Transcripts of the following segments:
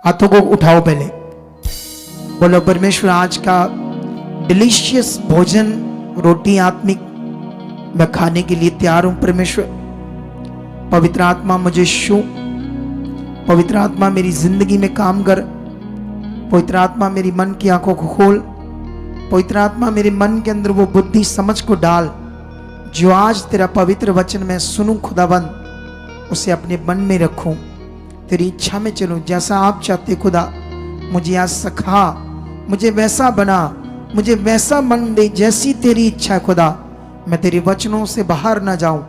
हाथों को उठाओ पहले, बोलो परमेश्वर आज का डिलीशियस भोजन रोटी आत्मिक मैं खाने के लिए तैयार हूं। परमेश्वर पवित्र आत्मा मुझे छू, पवित्र आत्मा मेरी जिंदगी में काम कर, पवित्र आत्मा मेरी मन की आंखों को खोल, पवित्र आत्मा मेरे मन के अंदर वो बुद्धि समझ को डाल जो आज तेरा पवित्र वचन मैं सुनूं खुदाबंद, उसे अपने मन में रखूं, तेरी इच्छा में चलूं। जैसा आप चाहते खुदा मुझे आज सिखा, मुझे वैसा बना, मुझे वैसा मन दे जैसी तेरी इच्छा है खुदा। मैं तेरे वचनों से बाहर ना जाऊं,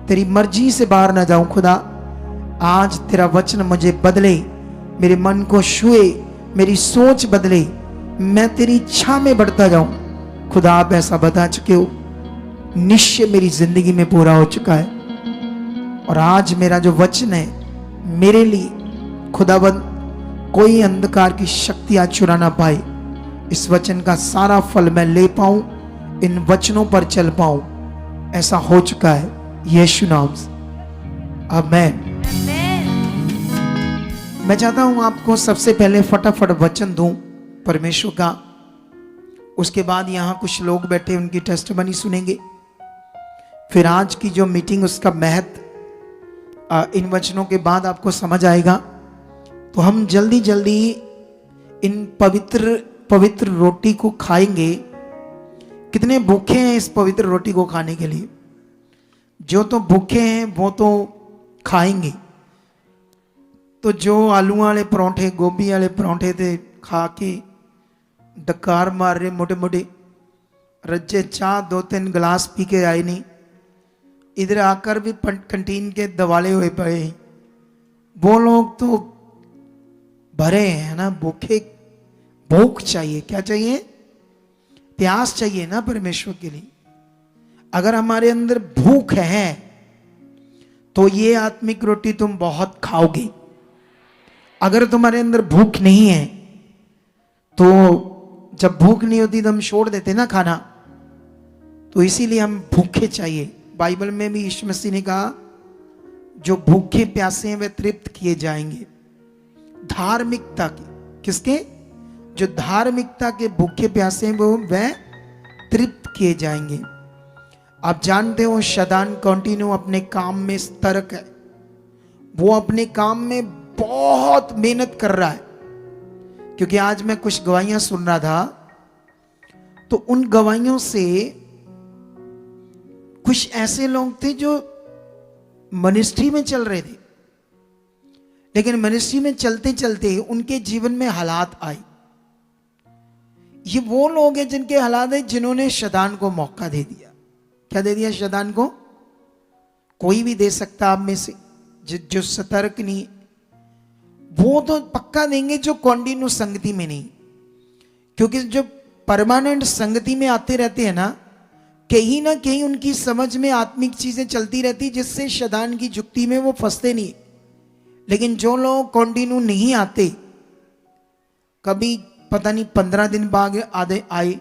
तेरी मर्जी से बाहर ना जाऊं खुदा। आज तेरा वचन मुझे बदले, मेरे मन को छुए, मेरी सोच बदले, मैं तेरी इच्छा में बढ़ता जाऊं। खुदा आप ऐसा बता चुके हो, निश्चय मेरी जिंदगी में पूरा हो चुका है। और आज मेरा जो वचन है मेरे लिए खुदाबंद कोई अंधकार की शक्ति आज चुरा ना पाए। इस वचन का सारा फल मैं ले पाऊं, इन वचनों पर चल पाऊं, ऐसा हो चुका है यीशु नाम से, आमीन। मैं चाहता हूं आपको सबसे पहले फटाफट वचन दूं परमेश्वर का, उसके बाद यहां कुछ लोग बैठे उनकी टेस्टमनी सुनेंगे, फिर आज की जो मीटिंग उसका महत्व इन वचनों के बाद आपको समझ आएगा। तो हम जल्दी जल्दी इन पवित्र रोटी को खाएंगे। कितने भूखे हैं इस पवित्र रोटी को खाने के लिए? जो तो भूखे हैं वो तो खाएंगे। तो जो आलू वाले परोंठे गोभी वाले परोंठे थे खा के डकार मार रहे मोटे मोटे, रज्जे चाह 2-3 गिलास पी के आए नहीं, इधर आकर भी कंटीन के दवाले हुए पड़े हैं, वो लोग तो भरे हैं ना भूखे। भूख चाहिए, क्या चाहिए? प्यास चाहिए ना परमेश्वर के लिए। अगर हमारे अंदर भूख है तो ये आत्मिक रोटी तुम बहुत खाओगे। अगर तुम्हारे अंदर भूख नहीं है तो जब भूख नहीं होती तो हम छोड़ देते ना खाना। तो इसीलिए हम भूखे चाहिए। बाइबल में भी यीशु मसीह ने कहा जो भूखे प्यासे हैं वे तृप्त किए जाएंगे। धार्मिकता के, किसके? जो धार्मिकता के भूखे प्यासे हैं वो वह तृप्त किए जाएंगे। आप जानते हो शैतान कंटिन्यू अपने काम में सतर्क है, वो अपने काम में बहुत मेहनत कर रहा है। क्योंकि आज मैं कुछ गवाहियां सुन रहा था, तो उन गवाहियों से कुछ ऐसे लोग थे जो मिनिस्ट्री में चल रहे थे, लेकिन मिनिस्ट्री में चलते चलते उनके जीवन में हालात आए। ये वो लोग हैं जिनके हालात है जिन्होंने शैतान को मौका दे दिया। क्या दे दिया शैतान को? कोई भी दे सकता आप में से जो सतर्क नहीं, वो तो पक्का देंगे जो कंटिन्यू संगति में नहीं। क्योंकि जो परमानेंट संगति में आते रहते हैं ना, कहीं ना कहीं उनकी समझ में आत्मिक चीजें चलती रहती जिससे शैतान की जुक्ति में वो फंसते नहीं। लेकिन जो लोग कंटिन्यू नहीं आते, कभी पता नहीं 15 दिन बाद आधे आए,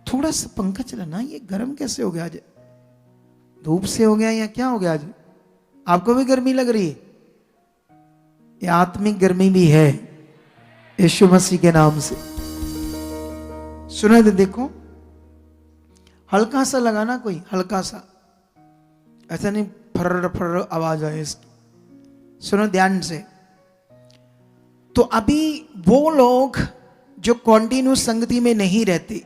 थोड़ा सा पंखा चलाना, ये गर्म कैसे हो गया आज? धूप से हो गया या क्या हो गया आज? आपको भी गर्मी लग रही है? ये आत्मिक गर्मी भी है यीशु मसीह के नाम से। सुना दे, देखो हल्का सा लगाना, कोई हल्का सा, ऐसा नहीं फर्र फर्र आवाज आए इसकी। सुनो ध्यान से। तो अभी वो लोग जो कंटिन्यू संगति में नहीं रहते,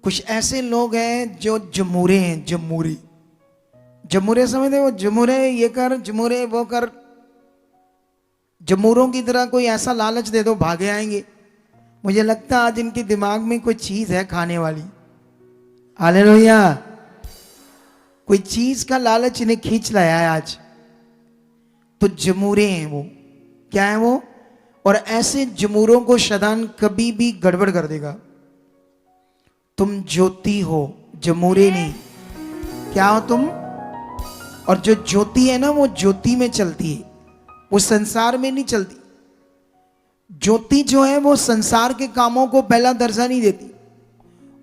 कुछ ऐसे लोग हैं जो जमूरे हैं। जमूरे समझते हो? जमूरे ये कर, जमूरे वो कर। जमूरों की तरह कोई ऐसा लालच दे दो भागे आएंगे। मुझे लगता है आज इनके दिमाग में कोई चीज है खाने वाली। हालेलुया। कोई चीज का लालच इन्हें खींच लाया है आज। तो जमूरे हैं वो। क्या है वो? और ऐसे जमूरों को शैतान कभी भी गड़बड़ कर देगा। तुम ज्योति हो, जमूरे नहीं। क्या हो तुम? और जो ज्योति है ना वो ज्योति में चलती है, वो संसार में नहीं चलती। ज्योति जो है वो संसार के कामों को पहला दर्जा नहीं देती।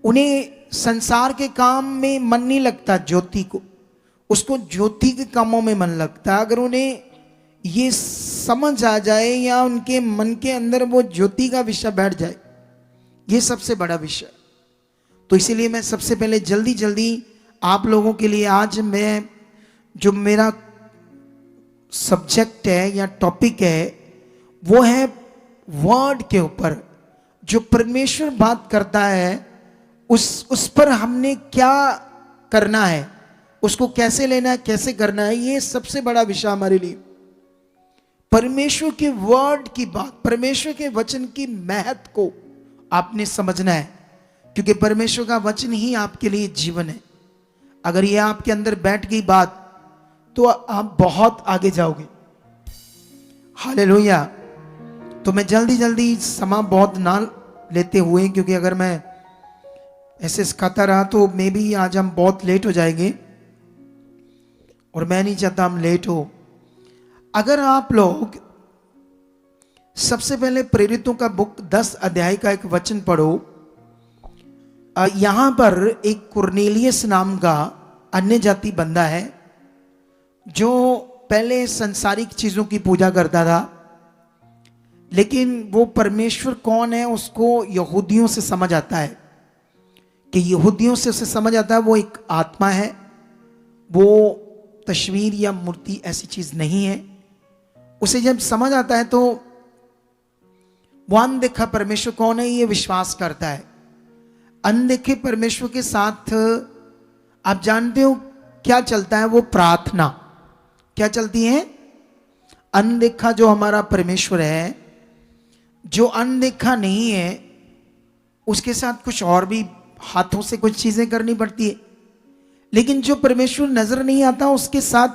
उन्हें संसार के काम में मन नहीं लगता। ज्योति को, उसको ज्योति के कामों में मन लगता है। अगर उन्हें ये समझ आ जाए या उनके मन के अंदर वो ज्योति का विषय बैठ जाए, ये सबसे बड़ा विषय। तो इसीलिए मैं सबसे पहले जल्दी जल्दी आप लोगों के लिए आज मैं जो मेरा सब्जेक्ट है या टॉपिक है वो है वर्ड के ऊपर। जो परमेश्वर बात करता है उस पर हमने क्या करना है, उसको कैसे लेना है, कैसे करना है, ये सबसे बड़ा विषय हमारे लिए। परमेश्वर के वर्ड की बात, परमेश्वर के वचन की महत्व को आपने समझना है, क्योंकि परमेश्वर का वचन ही आपके लिए जीवन है। अगर ये आपके अंदर बैठ गई बात तो आप बहुत आगे जाओगे। हालेलुया। तो मैं जल्दी जल्दी समा बहुत ना लेते हुए, क्योंकि अगर मैं ऐसे सिखाता रहा तो मे भी आज हम बहुत लेट हो जाएंगे और मैं नहीं चाहता हम लेट हो। अगर आप लोग सबसे पहले प्रेरितों का बुक 10 अध्याय का एक वचन पढ़ो, यहां पर एक कुरनेलियस नाम का अन्य जाति बंदा है जो पहले संसारिक चीजों की पूजा करता था, लेकिन वो परमेश्वर कौन है उसको यहूदियों से समझ आता है कि यहूदियों से उसे समझ आता है वो एक आत्मा है, वो तस्वीर या मूर्ति ऐसी चीज नहीं है। उसे जब समझ आता है तो वो अनदेखा परमेश्वर कौन है ये विश्वास करता है। अनदेखे परमेश्वर के साथ आप जानते हो क्या चलता है, वो प्रार्थना क्या चलती है। अनदेखा जो हमारा परमेश्वर है, जो अनदेखा नहीं है उसके साथ कुछ और भी हाथों से कुछ चीजें करनी पड़ती है, लेकिन जो परमेश्वर नजर नहीं आता उसके साथ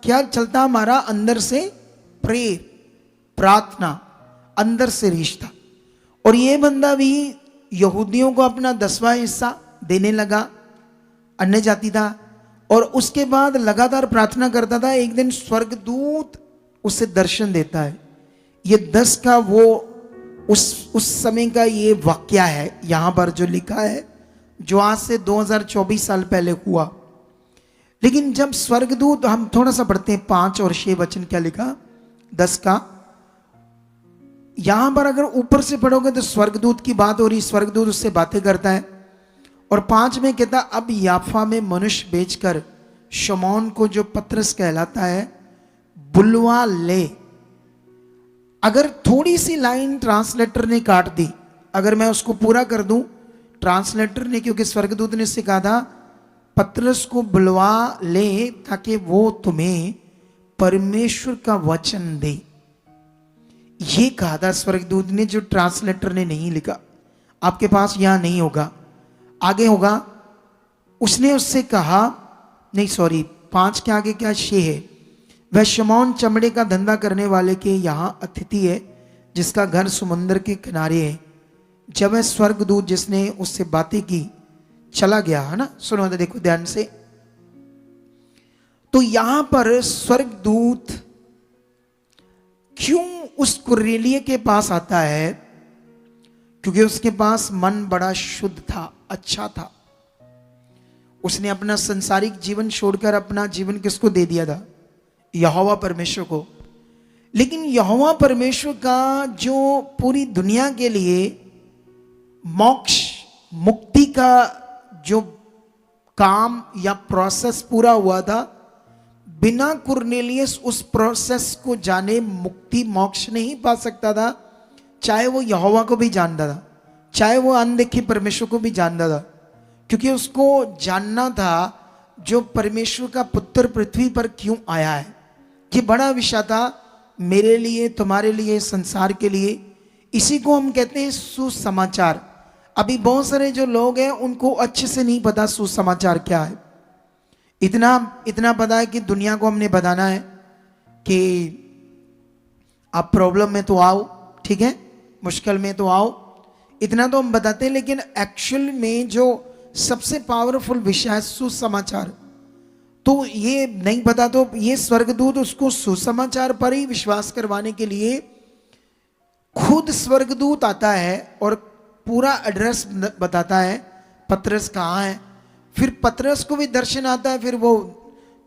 क्या चलता, हमारा अंदर से प्रेयर, प्रार्थना, अंदर से रिश्ता। और ये बंदा भी यहूदियों को अपना 10वां हिस्सा देने लगा, अन्य जाति था, और उसके बाद लगातार प्रार्थना करता था। एक दिन स्वर्गदूत उसे दर्शन देता है। ये 10 का वो उस समय का ये वाक्य है यहां पर जो लिखा है, जो आज से 2024 साल पहले हुआ। लेकिन जब स्वर्गदूत, हम थोड़ा सा पढ़ते हैं 5 और 6 वचन क्या लिखा 10 का। यहां पर अगर ऊपर से पढ़ोगे तो स्वर्गदूत की बात हो रही, स्वर्गदूत उससे बातें करता है। और 5 में कहता, अब याफा में मनुष्य बेचकर शमौन को जो पतरस कहलाता है बुलवा ले। अगर थोड़ी सी लाइन ट्रांसलेटर ने काट दी, अगर मैं उसको पूरा कर दूं, ट्रांसलेटर ने, क्योंकि स्वर्गदूत ने कहा था पतरस को बुलवा ले ताकि वो तुम्हें परमेश्वर का वचन दे, ये कहा था स्वर्गदूत ने, जो ट्रांसलेटर ने नहीं लिखा। आपके पास यहां नहीं होगा, आगे होगा। उसने उससे कहा, नहीं सॉरी 5 के आगे क्या 6 है, वह शमौन चमड़े का धंधा करने वाले के यहां अतिथि है जिसका घर समुद्र के किनारे है। जब वह स्वर्गदूत जिसने उससे बातें की चला गया, है ना, सुनो देखो ध्यान से। तो यहां पर स्वर्गदूत क्यों उस कुरनेलिय के पास आता है, क्योंकि उसके पास मन बड़ा शुद्ध था, अच्छा था। उसने अपना संसारिक जीवन छोड़कर अपना जीवन किसको दे दिया था, यहोवा परमेश्वर को। लेकिन यहोवा परमेश्वर का जो पूरी दुनिया के लिए मोक्ष, मुक्ति का जो काम या प्रोसेस पूरा हुआ था, बिना कुरनेलियस उस प्रोसेस को जाने मुक्ति मोक्ष नहीं पा सकता था। चाहे वो यहोवा को भी जानता था, चाहे वो अनदेखे परमेश्वर को भी जानता था, क्योंकि उसको जानना था जो परमेश्वर का पुत्र पृथ्वी पर क्यों आया है। ये बड़ा विषय था मेरे लिए, तुम्हारे लिए, संसार के लिए। इसी को हम कहते हैं सुसमाचार। अभी बहुत सारे जो लोग हैं उनको अच्छे से नहीं पता सुसमाचार क्या है। इतना पता है कि दुनिया को हमने बताना है कि आप प्रॉब्लम में तो आओ, ठीक है, मुश्किल में तो आओ, इतना तो हम बताते हैं। लेकिन एक्चुअल में जो सबसे पावरफुल विषय है सुसमाचार, तो ये नहीं पता। तो ये स्वर्गदूत उसको सुसमाचार पर ही विश्वास करवाने के लिए खुद स्वर्गदूत आता है और पूरा एड्रेस बताता है, पतरस कहाँ है। फिर पतरस को भी दर्शन आता है, फिर वो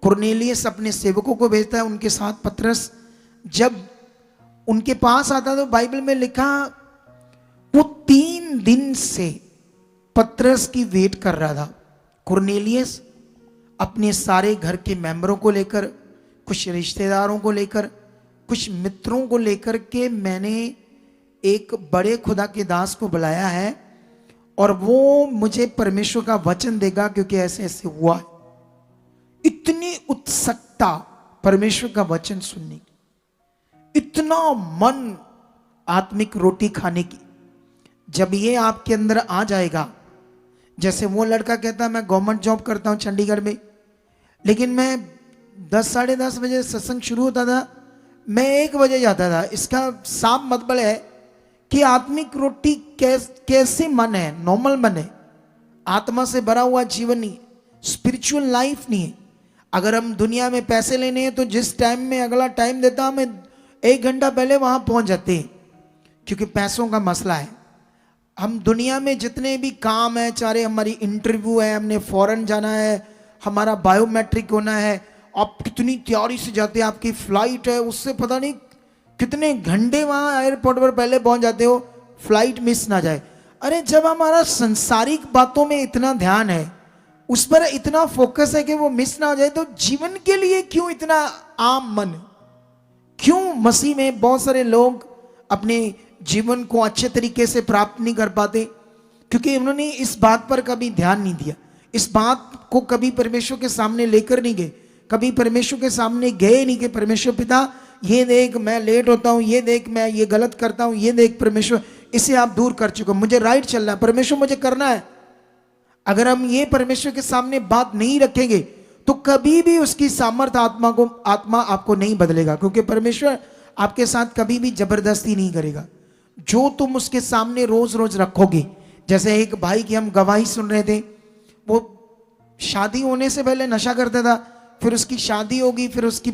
कुरनेलियस अपने सेवकों को भेजता है उनके साथ। पतरस जब उनके पास आता तो बाइबल में लिखा वो 3 दिन से पतरस की वेट कर रहा था। कुरनेलियस अपने सारे घर के मेंबरों को लेकर, कुछ रिश्तेदारों को लेकर, कुछ मित्रों को लेकर के मैंने एक बड़े खुदा के दास को बुलाया है और वो मुझे परमेश्वर का वचन देगा, क्योंकि ऐसे ऐसे हुआ है। इतनी उत्सुकता परमेश्वर का वचन सुनने की, इतना मन आत्मिक रोटी खाने की। जब ये आपके अंदर आ जाएगा, जैसे वो लड़का कहता मैं गवर्नमेंट जॉब करता हूं चंडीगढ़ में, लेकिन मैं 10 साढ़े 10 बजे सत्संग शुरू होता था, मैं 1 बजे जाता था। इसका साफ मतलब है कि आत्मिक रोटी कैसे मन है, नॉर्मल मन है, आत्मा से भरा हुआ जीवन नहीं, स्पिरिचुअल लाइफ नहीं है। अगर हम दुनिया में पैसे लेने हैं तो जिस टाइम में अगला टाइम देता हमें 1 घंटा पहले वहां पहुंच जाते हैं, क्योंकि पैसों का मसला है। हम दुनिया में जितने भी काम है, चाहे हमारी इंटरव्यू है, हमने फॉरेन जाना है, हमारा बायोमेट्रिक होना है, आप कितनी तैयारी से जाते हैं, आपकी फ्लाइट है, उससे पता नहीं कितने घंटे वहां एयरपोर्ट पर पहले पहुंच जाते हो, फ्लाइट मिस ना जाए। अरे जब हमारा संसारिक बातों में इतना ध्यान है, उस पर इतना फोकस है कि वो मिस ना हो जाए, तो जीवन के लिए क्यों इतना आम मन? क्यों मसीह में बहुत सारे लोग अपने जीवन को अच्छे तरीके से प्राप्त नहीं कर पाते? क्योंकि उन्होंने इस बात पर कभी ध्यान नहीं दिया, इस बात को कभी परमेश्वर के सामने लेकर नहीं गए, कभी परमेश्वर के सामने गए नहीं कि परमेश्वर पिता ये देख मैं लेट होता हूं, ये देख मैं ये गलत करता हूं, ये देख परमेश्वर इसे आप दूर कर चुके हो, मुझे राइट चलना है, परमेश्वर मुझे करना है। अगर हम ये परमेश्वर के सामने बात नहीं रखेंगे तो कभी भी उसकी सामर्थ आत्मा आपको नहीं बदलेगा, क्योंकि परमेश्वर आपके साथ कभी भी जबरदस्ती नहीं करेगा। जो तुम उसके सामने रोज रोज रखोगे, जैसे एक भाई की हम गवाही सुन रहे थे, वो शादी होने से पहले नशा करता था, फिर उसकी शादी होगी, फिर उसकी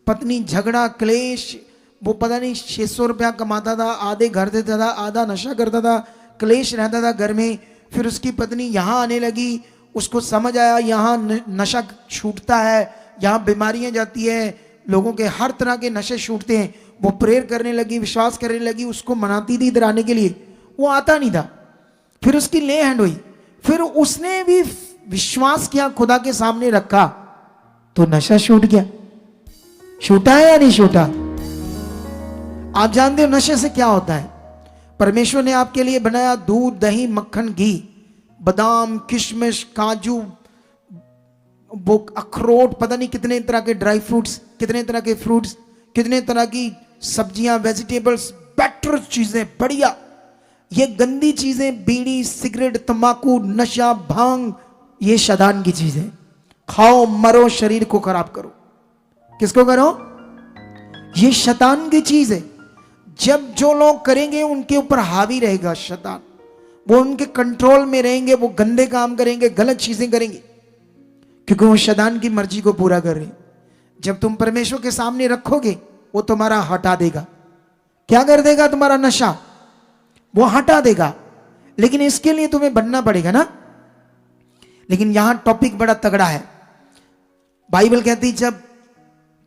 पत्नी झगड़ा क्लेश, वो पता नहीं 600 रुपया कमाता था, आधे घर देता था, आधा नशा करता था, क्लेश रहता था घर में। फिर उसकी पत्नी यहाँ आने लगी, उसको समझ आया यहाँ नशा छूटता है, यहाँ बीमारियां जाती है, लोगों के हर तरह के नशे छूटते हैं। वो प्रेयर करने लगी, विश्वास करने लगी, उसको मनाती थी इधर आने के लिए, वो आता नहीं था। फिर उसकी ले हैंड हुई, फिर उसने भी विश्वास किया, खुदा के सामने रखा, तो नशा छूट गया। छूटा है या नहीं छूटा? आप जानते हो नशे से क्या होता है? परमेश्वर ने आपके लिए बनाया दूध, दही, मक्खन, घी, बादाम, किशमिश, काजू, वो अखरोट, पता नहीं कितने तरह के ड्राई फ्रूट्स, कितने तरह के फ्रूट्स, कितने तरह की सब्जियां, वेजिटेबल्स, बेटर चीजें, बढ़िया। ये गंदी चीजें, बीड़ी, सिगरेट, तंबाकू, नशा, भांग, ये शैतान की चीजें। खाओ, मरो, शरीर को खराब करो। किसको करो? ये शैतान की चीज है। जब जो लोग करेंगे उनके ऊपर हावी रहेगा शैतान, वो उनके कंट्रोल में रहेंगे, वो गंदे काम करेंगे, गलत चीजें करेंगे, क्योंकि वो शैतान की मर्जी को पूरा कर रहे हैं। जब तुम परमेश्वर के सामने रखोगे, वो तुम्हारा हटा देगा। क्या कर देगा? तुम्हारा नशा वो हटा देगा। लेकिन इसके लिए तुम्हें बनना पड़ेगा ना। लेकिन यहां टॉपिक बड़ा तगड़ा है। बाइबल कहती जब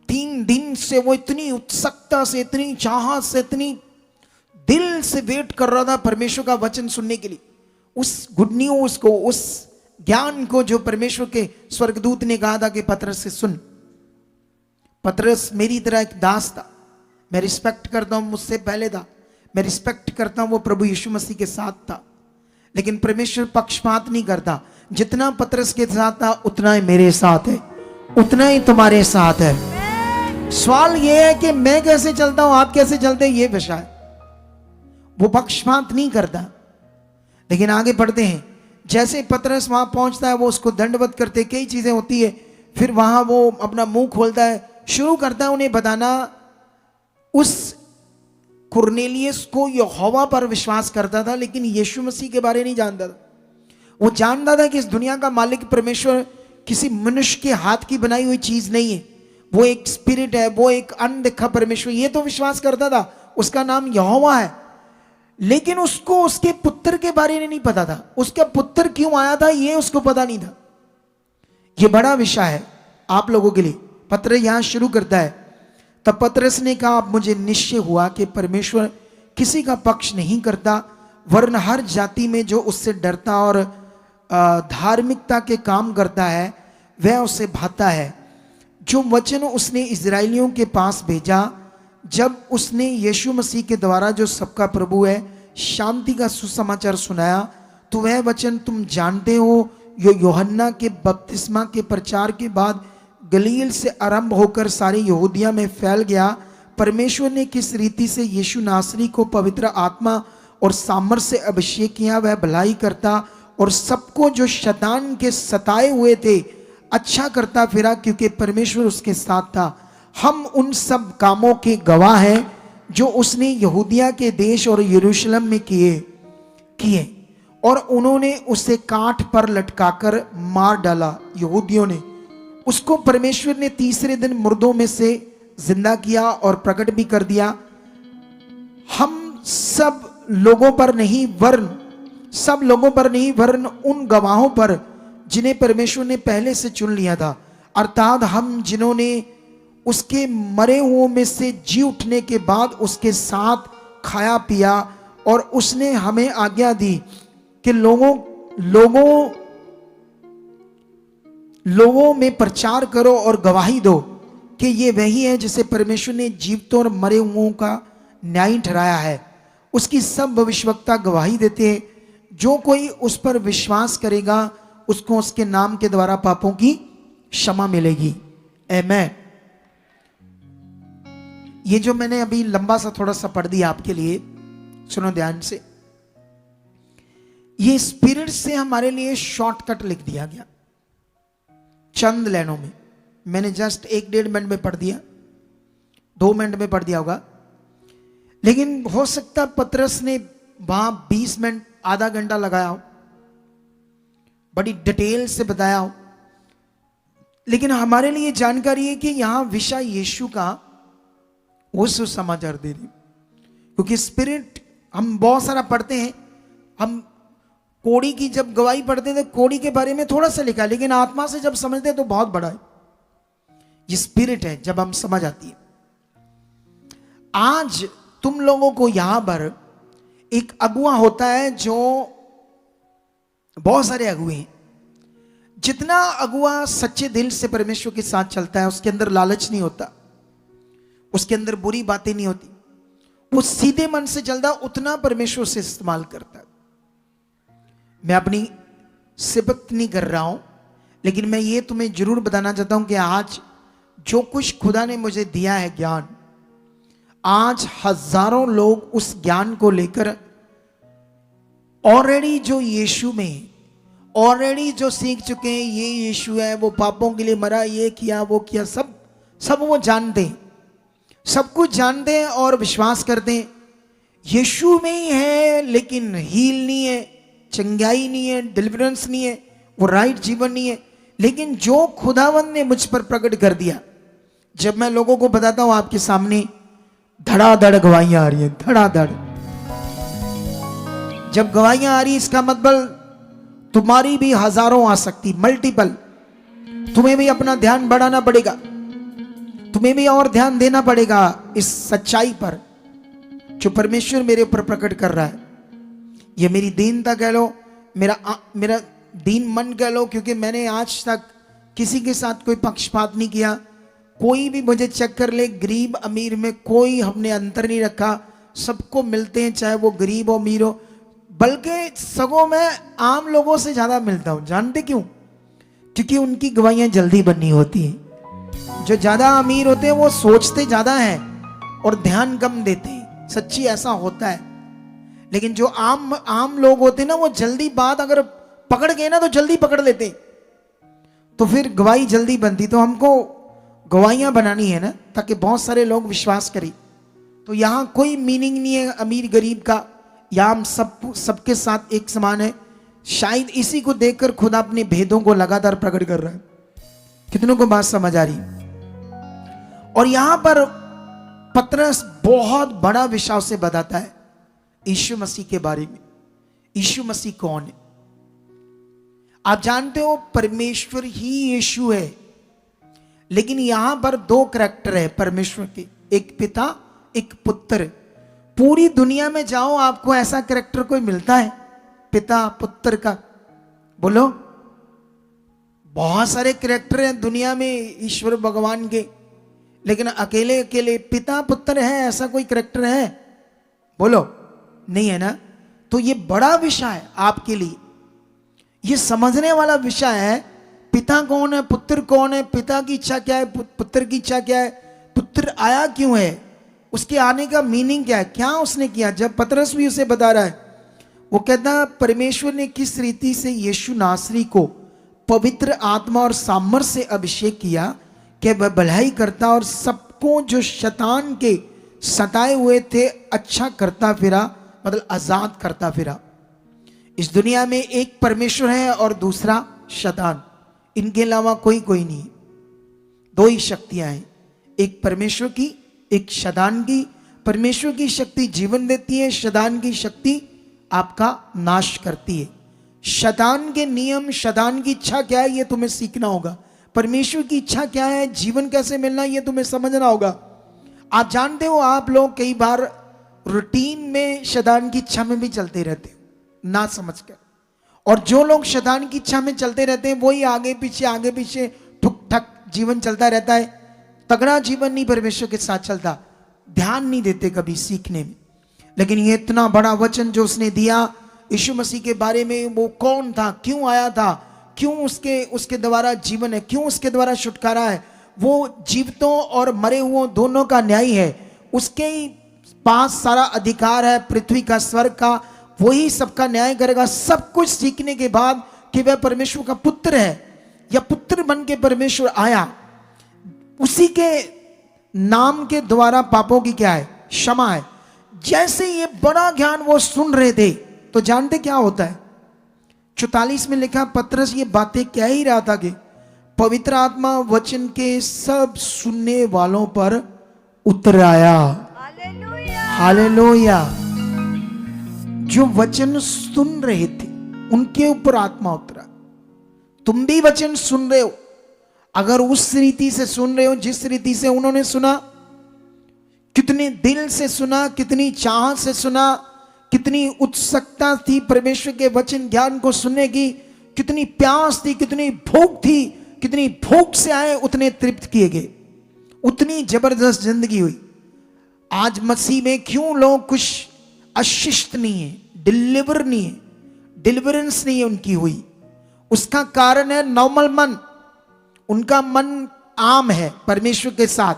3 दिन से वो इतनी उत्सुकता से, इतनी चाहत से, इतनी दिल से वेट कर रहा था परमेश्वर का वचन सुनने के लिए, उस गुड न्यूज को, उस ज्ञान को जो परमेश्वर के स्वर्गदूत ने कहा था कि पतरस से सुन। पतरस मेरी तरह एक दास था, मैं रिस्पेक्ट करता हूं, मुझसे पहले था, मैं रिस्पेक्ट करता हूं, वो प्रभु यीशु मसीह के साथ था। लेकिन परमेश्वर पक्षपात नहीं करता, जितना पतरस के साथ था उतना ही मेरे साथ है, उतना ही तुम्हारे साथ है। सवाल यह है कि मैं कैसे चलता हूं, आप कैसे चलते हैं, ये विषय है। वो पक्षपात नहीं करता। लेकिन आगे बढ़ते हैं। जैसे पतरस वहां पहुंचता है, वो उसको दंडवत करते, कई चीजें होती है। फिर वहां वो अपना मुंह खोलता है, शुरू करता है उन्हें बताना। उस कुरनेलियस को यहोवा पर विश्वास करता था, लेकिन यीशु मसीह के बारे नहीं जानता था। वो जानता था कि इस दुनिया का मालिक परमेश्वर किसी मनुष्य के हाथ की बनाई हुई चीज नहीं है, वो एक स्पिरिट है, वो एक अनदेखा परमेश्वर, ये तो विश्वास करता था। उसका नाम यहोवा है। लेकिन उसको उसके पुत्र के बारे में नहीं पता था, उसका पुत्र क्यों आया था ये उसको पता नहीं था। ये बड़ा विषय है आप लोगों के लिए। पत्र यहां शुरू करता है, तब पतरस ने कहा, अब मुझे निश्चय हुआ कि परमेश्वर किसी का पक्ष नहीं करता, वरन हर जाति में जो उससे डरता और धार्मिकता के काम करता है वह उसे भाता है। जो वचन उसने इजराइलियों के पास भेजा जब उसने यीशु मसीह के द्वारा जो सबका प्रभु है शांति का सुसमाचार सुनाया, तो वह वचन तुम जानते हो, यो यूहन्ना के बपतिस्मा के प्रचार के बाद गलील से आरंभ होकर सारे यहूदिया में फैल गया। परमेश्वर ने किस रीति से यीशु नासरी को पवित्र आत्मा और सामर्थ से अभिषेक किया, वह भलाई करता और सबको जो शैतान के सताए हुए थे अच्छा करता फिरा, क्योंकि परमेश्वर उसके साथ था। हम उन सब कामों के गवाह हैं जो उसने यहूदिया के देश और यरूशलेम में किए और उन्होंने उसे काठ पर लटकाकर मार डाला। यहूदियों ने उसको परमेश्वर ने तीसरे दिन मुर्दों में से जिंदा किया और प्रकट भी कर दिया। हम सब लोगों पर नहीं वरन उन गवाहों पर जिन्हें परमेश्वर ने पहले से चुन लिया था, अर्थात हम जिन्होंने उसके मरे हुओं में से जी उठने के बाद उसके साथ खाया पिया, और उसने हमें आज्ञा दी कि लोगों में प्रचार करो और गवाही दो कि ये वही है जिसे परमेश्वर ने जीवितों और मरे हुओं का न्यायी ठहराया है। उसकी सब भविष्यवक्ता गवाही देते हैं, जो कोई उस पर विश्वास करेगा उसको उसके नाम के द्वारा पापों की क्षमा मिलेगी। आमीन। ये जो मैंने अभी लंबा सा थोड़ा सा पढ़ दिया आपके लिए, सुनो ध्यान से। ये स्पिरिट से हमारे लिए शॉर्टकट लिख दिया गया चंद लाइनों में। मैंने जस्ट 1-1.5 मिनट में पढ़ दिया, 2 मिनट में पढ़ दिया होगा, लेकिन हो सकता पतरस ने वहां 20 मिनट आधा घंटा लगाया हो, बड़ी डिटेल से बताया हो। लेकिन हमारे लिए जानकारी है कि यहां विषय यीशु का वो सुसमाचार दे रही, क्योंकि स्पिरिट हम बहुत सारा पढ़ते हैं। हम कोड़ी की जब गवाही पढ़ते थे, कोड़ी के बारे में थोड़ा सा लिखा, लेकिन आत्मा से जब समझते हैं तो बहुत बड़ा है। ये स्पिरिट है, जब हम समझ आती है। आज तुम लोगों को यहां पर एक अगुआ होता है, जो बहुत सारे अगुए हैं। जितना अगुआ सच्चे दिल से परमेश्वर के साथ चलता है, उसके अंदर लालच नहीं होता, उसके अंदर बुरी बातें नहीं होती, वो सीधे मन से चलता, उतना परमेश्वर से इस्तेमाल करता है। मैं अपनी सिबत नहीं कर रहा हूं, लेकिन मैं ये तुम्हें जरूर बताना चाहता हूं कि आज जो कुछ खुदा ने मुझे दिया है ज्ञान, आज हजारों लोग उस ज्ञान को लेकर ऑलरेडी जो यीशु में ऑलरेडी जो सीख चुके हैं, ये यीशु है, वो पापों के लिए मरा, ये किया वो किया, सब वो जानते हैं, सब कुछ जानते हैं और विश्वास करते हैं यीशु में ही है, लेकिन हील नहीं है, चंगाई नहीं है, डिलीवरेंस नहीं है, वो राइट जीवन नहीं है। लेकिन जो खुदावंद ने मुझ पर प्रकट कर दिया, जब मैं लोगों को बताता हूं आपके सामने, धड़ाधड़ गवाहियां आ रही हैं, धड़ाधड़। जब गवाहियां आ रही, इसका मतलब तुम्हारी भी हजारों आ सकती, मल्टीपल। तुम्हें भी अपना ध्यान बढ़ाना पड़ेगा, तुम्हें भी और ध्यान देना पड़ेगा इस सच्चाई पर जो परमेश्वर मेरे ऊपर प्रकट कर रहा है। ये मेरी दीनता कह लो, मेरा दीन मन कह लो, क्योंकि मैंने आज तक किसी के साथ कोई पक्षपात नहीं किया। कोई भी मुझे चेक कर ले, गरीब अमीर में कोई हमने अंतर नहीं रखा, सबको मिलते हैं, चाहे वो गरीब हो अमीर हो। बल्कि सगों मैं आम लोगों से ज्यादा मिलता हूं। जानते क्यों? क्योंकि उनकी गवाहियां जल्दी बननी होती हैं। जो ज्यादा अमीर होते हैं वो सोचते ज्यादा हैं और ध्यान कम देते हैं, सच्ची ऐसा होता है। लेकिन जो आम लोग होते हैं ना, वो जल्दी बात अगर पकड़ गए ना तो जल्दी पकड़ लेते, तो फिर गवाही जल्दी बनती। तो हमको गवाहियां बनानी है ना, ताकि बहुत सारे लोग विश्वास करें। तो यहां कोई मीनिंग नहीं है अमीर गरीब का, या हम सबके साथ एक समान है। शायद इसी को देखकर खुदा अपने भेदों को लगातार प्रकट कर रहा है। कितनों को बात समझ आ रही? और यहां पर पतरस बहुत बड़ा विषय से बताता है यीशु मसीह के बारे में। यीशु मसीह कौन है? आप जानते हो परमेश्वर ही यीशु है, लेकिन यहां पर 2 करैक्टर है परमेश्वर के। एक पिता, एक पुत्र। पूरी दुनिया में जाओ, आपको ऐसा कैरेक्टर कोई मिलता है पिता पुत्र का? बोलो। बहुत सारे कैरेक्टर हैं दुनिया में ईश्वर भगवान के, लेकिन अकेले अकेले पिता पुत्र है, ऐसा कोई कैरेक्टर है? बोलो, नहीं है ना। तो ये बड़ा विषय है आपके लिए, ये समझने वाला विषय है। पिता कौन है, पुत्र कौन है, पिता की इच्छा क्या है, पुत्र की इच्छा क्या है, पुत्र आया क्यों है, उसके आने का मीनिंग क्या है, क्या उसने किया। जब पतरस भी उसे बता रहा है, वो कहता परमेश्वर ने किस रीति से यीशु नासरी को पवित्र आत्मा और सामर्थ से अभिषेक किया कि वह भलाई करता और सबको जो शैतान के सताए हुए थे अच्छा करता फिरा, मतलब आजाद करता फिरा। इस दुनिया में एक परमेश्वर है और दूसरा शैतान, इनके अलावा कोई नहीं। दो ही शक्तियां हैं, एक परमेश्वर की, एक शैतान की। परमेश्वर की शक्ति जीवन देती है, शैतान की शक्ति आपका नाश करती है। शैतान के नियम, शैतान की इच्छा क्या है, ये तुम्हें सीखना होगा। परमेश्वर की इच्छा क्या है, जीवन कैसे मिलना, ये तुम्हें समझना होगा। आप जानते हो, आप लोग कई बार रूटीन में शैतान की इच्छा में भी चलते रहते हो ना समझकर, और जो लोग शैतान की इच्छा में चलते रहते हैं वही आगे पीछे ठुक ठक जीवन चलता रहता है। तगड़ा जीवन नहीं परमेश्वर के साथ चलता, ध्यान नहीं देते कभी सीखने में। लेकिन ये इतना बड़ा वचन जो उसने दिया यीशु मसीह के बारे में, वो कौन था, क्यों आया था, क्यों उसके द्वारा जीवन है, क्यों उसके द्वारा छुटकारा है, वो जीवितों और मरे हुओं दोनों का न्यायी है, उसके पास सारा अधिकार है पृथ्वी का, स्वर्ग का, वही सबका न्याय करेगा। सब कुछ सीखने के बाद कि वह परमेश्वर का पुत्र है या पुत्र बन के परमेश्वर आया, उसी के नाम के द्वारा पापों की क्या है, क्षमा है। जैसे ये बड़ा ज्ञान वो सुन रहे थे, तो जानते क्या होता है, 44 में लिखा, पतरस ये बातें कह ही रहा था कि पवित्र आत्मा वचन के सब सुनने वालों पर उतर आया। हालेलुया। जो वचन सुन रहे थे उनके ऊपर आत्मा उतरा। तुम भी वचन सुन रहे हो, अगर उस रीति से सुन रहे हो जिस रीति से उन्होंने सुना, कितने दिल से सुना, कितनी चाह से सुना, कितनी उत्सुकता थी परमेश्वर के वचन ज्ञान को सुनने की, कितनी प्यास थी, कितनी भूख थी, कितनी भूख से आए उतने तृप्त किए गए, उतनी जबरदस्त जिंदगी हुई। आज मसीह में क्यों लोग कुछ अशिष्ट नहीं है, डिलीवर नहीं है, डिलीवरेंस नहीं है उनकी हुई, उसका कारण है नॉर्मल मन। उनका मन आम है परमेश्वर के साथ,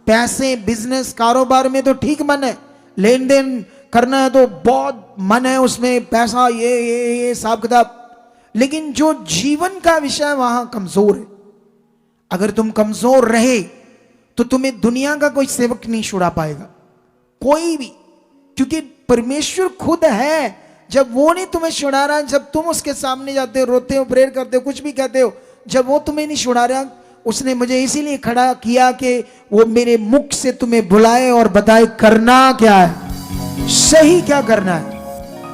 पैसे, बिजनेस, कारोबार में तो ठीक मन है, लेन देन करना है तो बहुत मन है उसमें, पैसा ये हिसाब किताब, लेकिन जो जीवन का विषय वहां कमजोर है। अगर तुम कमजोर रहे तो तुम्हें दुनिया का कोई सेवक नहीं छुड़ा पाएगा, कोई भी, क्योंकि परमेश्वर खुद है। जब वो नहीं तुम्हें छुड़ा रहा, जब तुम उसके सामने जाते हो, रोते हो, प्रेयर करते हो, कुछ भी कहते हो, जब वो तुम्हें नहीं छुड़ा रहा, उसने मुझे इसीलिए खड़ा किया कि वो मेरे मुख से तुम्हें बुलाए और बताए करना क्या है, सही क्या करना है।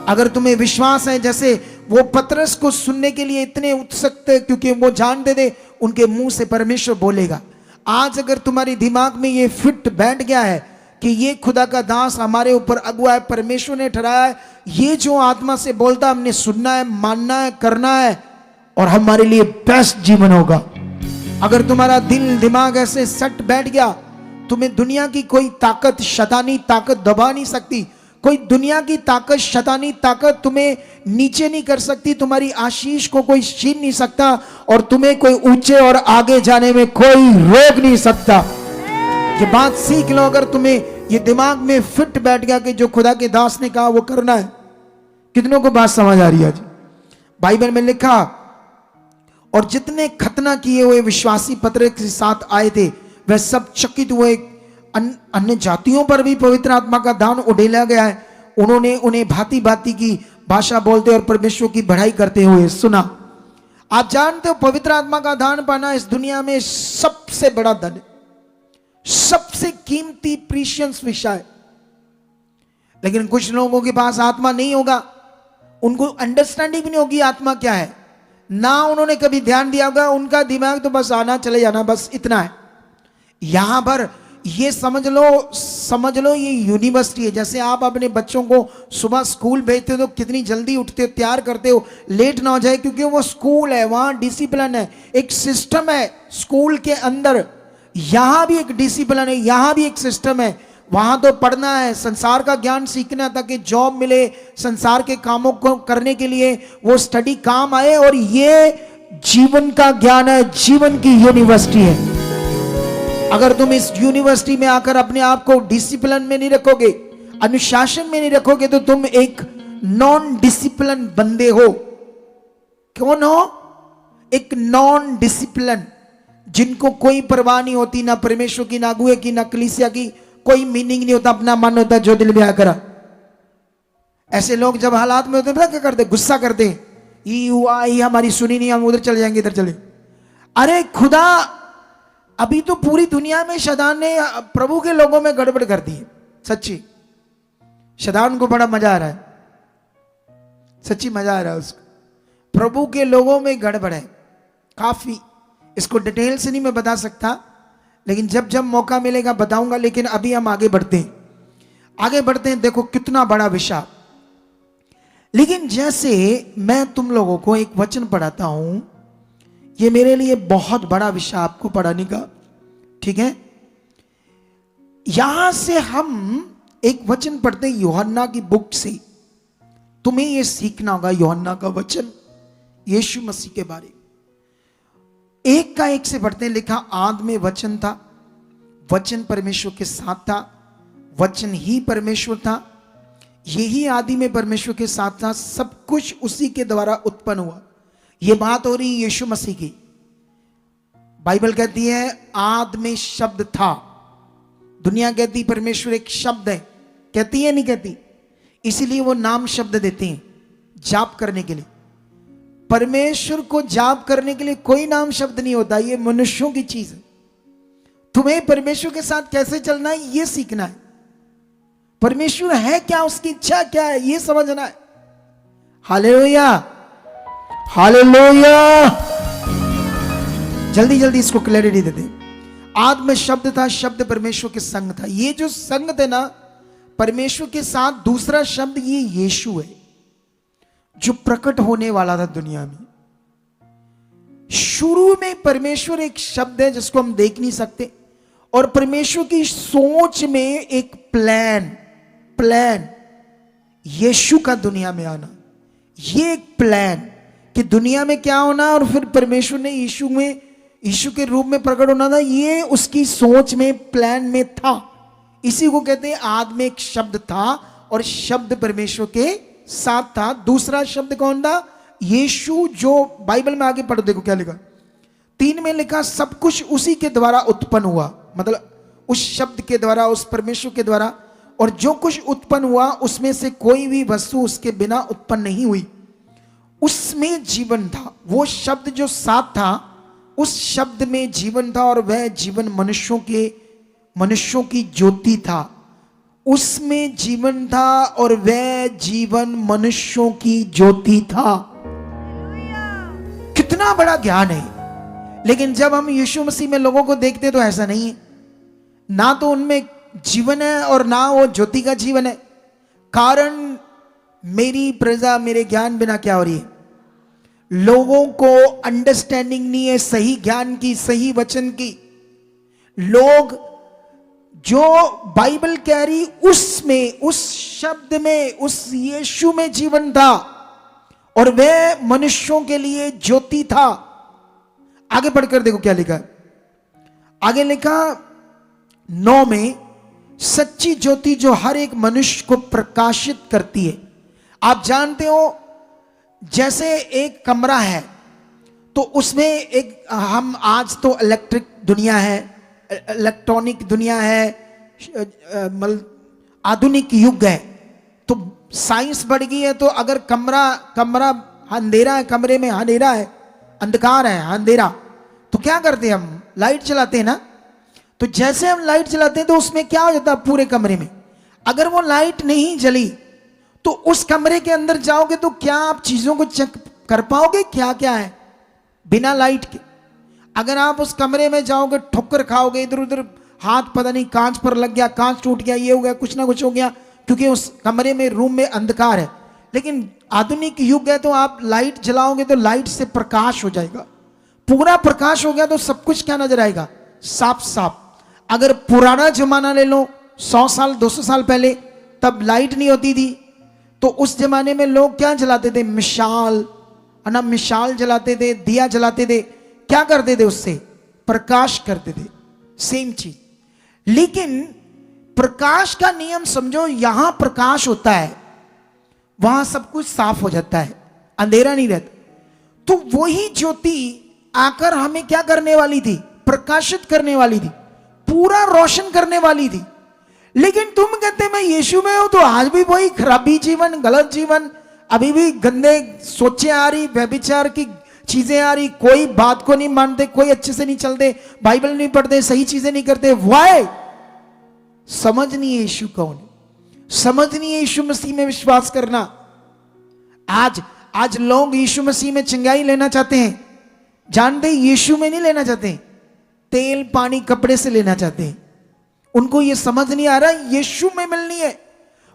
अगर तुम्हें विश्वास है, जैसे वो पतरस को सुनने के लिए इतने उत्सुक थे क्योंकि वो जानते थे उनके मुंह से परमेश्वर बोलेगा। आज अगर तुम्हारे दिमाग में ये फिट बैठ गया है कि ये खुदा का दास हमारे ऊपर अगुआ है, परमेश्वर ने ठहराया है, ये जो आत्मा से बोलता हमने सुनना है, मानना है, करना है, और हमारे लिए बेस्ट जीवन होगा। अगर तुम्हारा दिल दिमाग ऐसे सट बैठ गया, तुम्हें दुनिया की कोई ताकत, शैतानी ताकत दबा नहीं सकती, कोई दुनिया की ताकत, शैतानी ताकत तुम्हें नीचे नहीं कर सकती, तुम्हारी आशीष को कोई छीन नहीं सकता, और तुम्हें कोई ऊंचे और आगे जाने में कोई रोक नहीं सकता। ये बात सीख लो, अगर तुम्हें ये दिमाग में फिट बैठ गया कि जो खुदा के दास ने कहा वो करना है। कितनों को बात समझ आ रही है? बाइबल में लिखा, और जितने खतना किए हुए विश्वासी पतरस के साथ आए थे वह सब चकित हुए। अन्य जातियों पर भी पवित्र आत्मा का दान उड़ेला गया है। उन्होंने उन्हें भांति भांति की भाषा बोलते और परमेश्वर की बढ़ाई करते हुए सुना। आप जानते हो पवित्र आत्मा का दान पाना इस दुनिया में सबसे बड़ा धन है, सबसे कीमती प्रीशियस विषय। लेकिन कुछ लोगों के पास आत्मा नहीं होगा, उनको अंडरस्टैंडिंग भी नहीं होगी आत्मा क्या है, ना उन्होंने कभी ध्यान दिया होगा, उनका दिमाग तो बस आना चले जाना, बस इतना है। यहां पर ये समझ लो ये यूनिवर्सिटी है। जैसे आप अपने बच्चों को सुबह स्कूल भेजते हो तो कितनी जल्दी उठते हो, तैयार करते हो, लेट ना हो जाए, क्योंकि वो स्कूल है, वहां डिसिप्लिन है, एक सिस्टम है स्कूल के अंदर। यहां भी एक डिसिप्लिन है, यहां भी एक सिस्टम है। वहां तो पढ़ना है, संसार का ज्ञान सीखना है ताकि जॉब मिले, संसार के कामों को करने के लिए वो स्टडी काम आए। और ये जीवन का ज्ञान है, जीवन की यूनिवर्सिटी है। अगर तुम इस यूनिवर्सिटी में आकर अपने आप को डिसिप्लिन में नहीं रखोगे, अनुशासन में नहीं रखोगे, तो तुम एक नॉन डिसिप्लिन बंदे हो। कौन हो? एक नॉन डिसिप्लिन, जिनको कोई परवाह नहीं होती, ना परमेश्वर की, ना अगुए की, ना कलीसिया की, कोई मीनिंग नहीं होता, अपना मन होता जो दिल में आकर। ऐसे लोग जब हालात में होते हैं क्या करते? गुस्सा करते, ये हुआ, ये हमारी सुनी नहीं, हम उधर चले जाएंगे, इधर चले। अरे खुदा, अभी तो पूरी दुनिया में शैतान ने प्रभु के लोगों में गड़बड़ कर दी है। सच्ची शैतान को बड़ा मजा आ रहा है, सच्ची मजा आ रहा है उसको। प्रभु के लोगों में गड़बड़ है काफी। इसको डिटेल से नहीं मैं बता सकता, लेकिन जब जब मौका मिलेगा बताऊंगा। लेकिन अभी हम आगे बढ़ते हैं। देखो कितना बड़ा विषय। लेकिन जैसे मैं तुम लोगों को एक वचन पढ़ाता हूं, ये मेरे लिए बहुत बड़ा विषय आपको पढ़ाने का, ठीक है। यहां से हम एक वचन पढ़ते हैं यूहन्ना की बुक से। तुम्हें यह सीखना होगा यूहन्ना का वचन, यीशु मसीह के बारे में। एक का एक से पढ़ते हैं। लिखा, आदि में वचन था, वचन परमेश्वर के साथ था, वचन ही परमेश्वर था, यही आदि में परमेश्वर के साथ था, सब कुछ उसी के द्वारा उत्पन्न हुआ। यह बात हो रही यीशु मसीह की। बाइबल कहती है आदि में शब्द था। दुनिया कहती परमेश्वर एक शब्द है, कहती है नहीं कहती? इसीलिए वो नाम शब्द देते हैं जाप करने के लिए। परमेश्वर को जाप करने के लिए कोई नाम शब्द नहीं होता, ये मनुष्यों की चीज है। तुम्हें परमेश्वर के साथ कैसे चलना है ये सीखना है। परमेश्वर है क्या, उसकी इच्छा क्या है, ये समझना है। Hallelujah, hallelujah. जल्दी जल्दी इसको क्लैरिटी दे दे। आदि में शब्द था, शब्द परमेश्वर के संग था। ये जो संग थे ना परमेश्वर के साथ, दूसरा शब्द ये यीशु है जो प्रकट होने वाला था दुनिया में। शुरू में परमेश्वर एक शब्द है जिसको हम देख नहीं सकते, और परमेश्वर की सोच में एक प्लान यीशु का दुनिया में आना। ये एक प्लान कि दुनिया में क्या होना, और फिर परमेश्वर ने यीशु के रूप में प्रकट होना था, ये उसकी सोच में, प्लान में था। इसी को कहते हैं आदि में एक शब्द था और शब्द परमेश्वर के साथ था। दूसरा शब्द कौन था? यीशु, जो बाइबल में आगे पढ़ो, देखो क्या लिखा। 3 में लिखा, सब कुछ उसी के द्वारा उत्पन्न हुआ, मतलब उस शब्द के द्वारा, उस परमेश्वर के द्वारा। और जो कुछ उत्पन्न हुआ उसमें से कोई भी वस्तु उसके बिना उत्पन्न नहीं हुई। उसमें जीवन था। वो शब्द जो साथ था, उस शब्द में जीवन था, और वह जीवन मनुष्यों की ज्योति था। उसमें जीवन था और वह जीवन मनुष्यों की ज्योति था। कितना बड़ा ज्ञान है। लेकिन जब हम यीशु मसीह में लोगों को देखते हैं तो ऐसा नहीं है। ना तो उनमें जीवन है और ना वो ज्योति का जीवन है। कारण मेरी प्रजा मेरे ज्ञान बिना क्या हो रही है? लोगों को अंडरस्टैंडिंग नहीं है सही ज्ञान की, सही वचन की। लोग जो बाइबल कह रही उसमें, उस शब्द में, उस यीशु में जीवन था और वह मनुष्यों के लिए ज्योति था। आगे पढ़कर देखो क्या लिखा है। आगे लिखा 9 में, सच्ची ज्योति जो हर एक मनुष्य को प्रकाशित करती है। आप जानते हो जैसे एक कमरा है तो उसमें एक, हम आज तो इलेक्ट्रिक दुनिया है, इलेक्ट्रॉनिक दुनिया है, आधुनिक युग है, तो साइंस बढ़ गई है। तो अगर कमरा अंधेरा है, कमरे में अंधेरा है, अंधकार है, अंधेरा, तो क्या करते हैं हम? लाइट चलाते हैं ना। तो जैसे हम लाइट चलाते हैं तो उसमें क्या हो जाता है पूरे कमरे में? अगर वो लाइट नहीं जली तो उस कमरे के अंदर जाओगे तो क्या आप चीजों को चेक कर पाओगे क्या क्या है बिना लाइट के? अगर आप उस कमरे में जाओगे ठोकर खाओगे, इधर उधर हाथ पता नहीं कांच पर लग गया, कांच टूट गया, ये हो गया, कुछ ना कुछ हो गया, क्योंकि उस कमरे में, रूम में अंधकार है। लेकिन आधुनिक युग है तो आप लाइट जलाओगे तो लाइट से प्रकाश हो जाएगा, पूरा प्रकाश हो गया तो सब कुछ क्या नजर आएगा, साफ साफ। अगर पुराना जमाना ले लो, 100 साल 200 साल पहले, तब लाइट नहीं होती थी, तो उस जमाने में लोग क्या जलाते थे, मिसाल, है ना, मिसाल जलाते थे, दिया जलाते थे, क्या करते थे, उससे प्रकाश करते थे। सेम चीज, लेकिन प्रकाश का नियम समझो, यहां प्रकाश होता है, वहां सब कुछ साफ हो जाता है, अंधेरा नहीं रहता। तो वही ज्योति आकर हमें क्या करने वाली थी, प्रकाशित करने वाली थी, पूरा रोशन करने वाली थी। लेकिन तुम कहते मैं यीशु में हूं, तो आज भी वही खराबी जीवन, गलत जीवन, अभी भी गंदे सोचें आ रही, व्यभिचार की चीजें आ रही, कोई बात को नहीं मानते, कोई अच्छे से नहीं चलते, बाइबल नहीं पढ़ते, सही चीजें नहीं करते। वाई? समझ नहीं है यीशु कौन है, समझ नहीं है यीशु मसीह में विश्वास करना। आज लोग यीशु मसीह में चंगाई लेना चाहते हैं, जानते यीशु में नहीं लेना चाहते, तेल पानी कपड़े से लेना चाहते हैं। उनको ये समझ नहीं आ रहा यीशु में मिलनी है।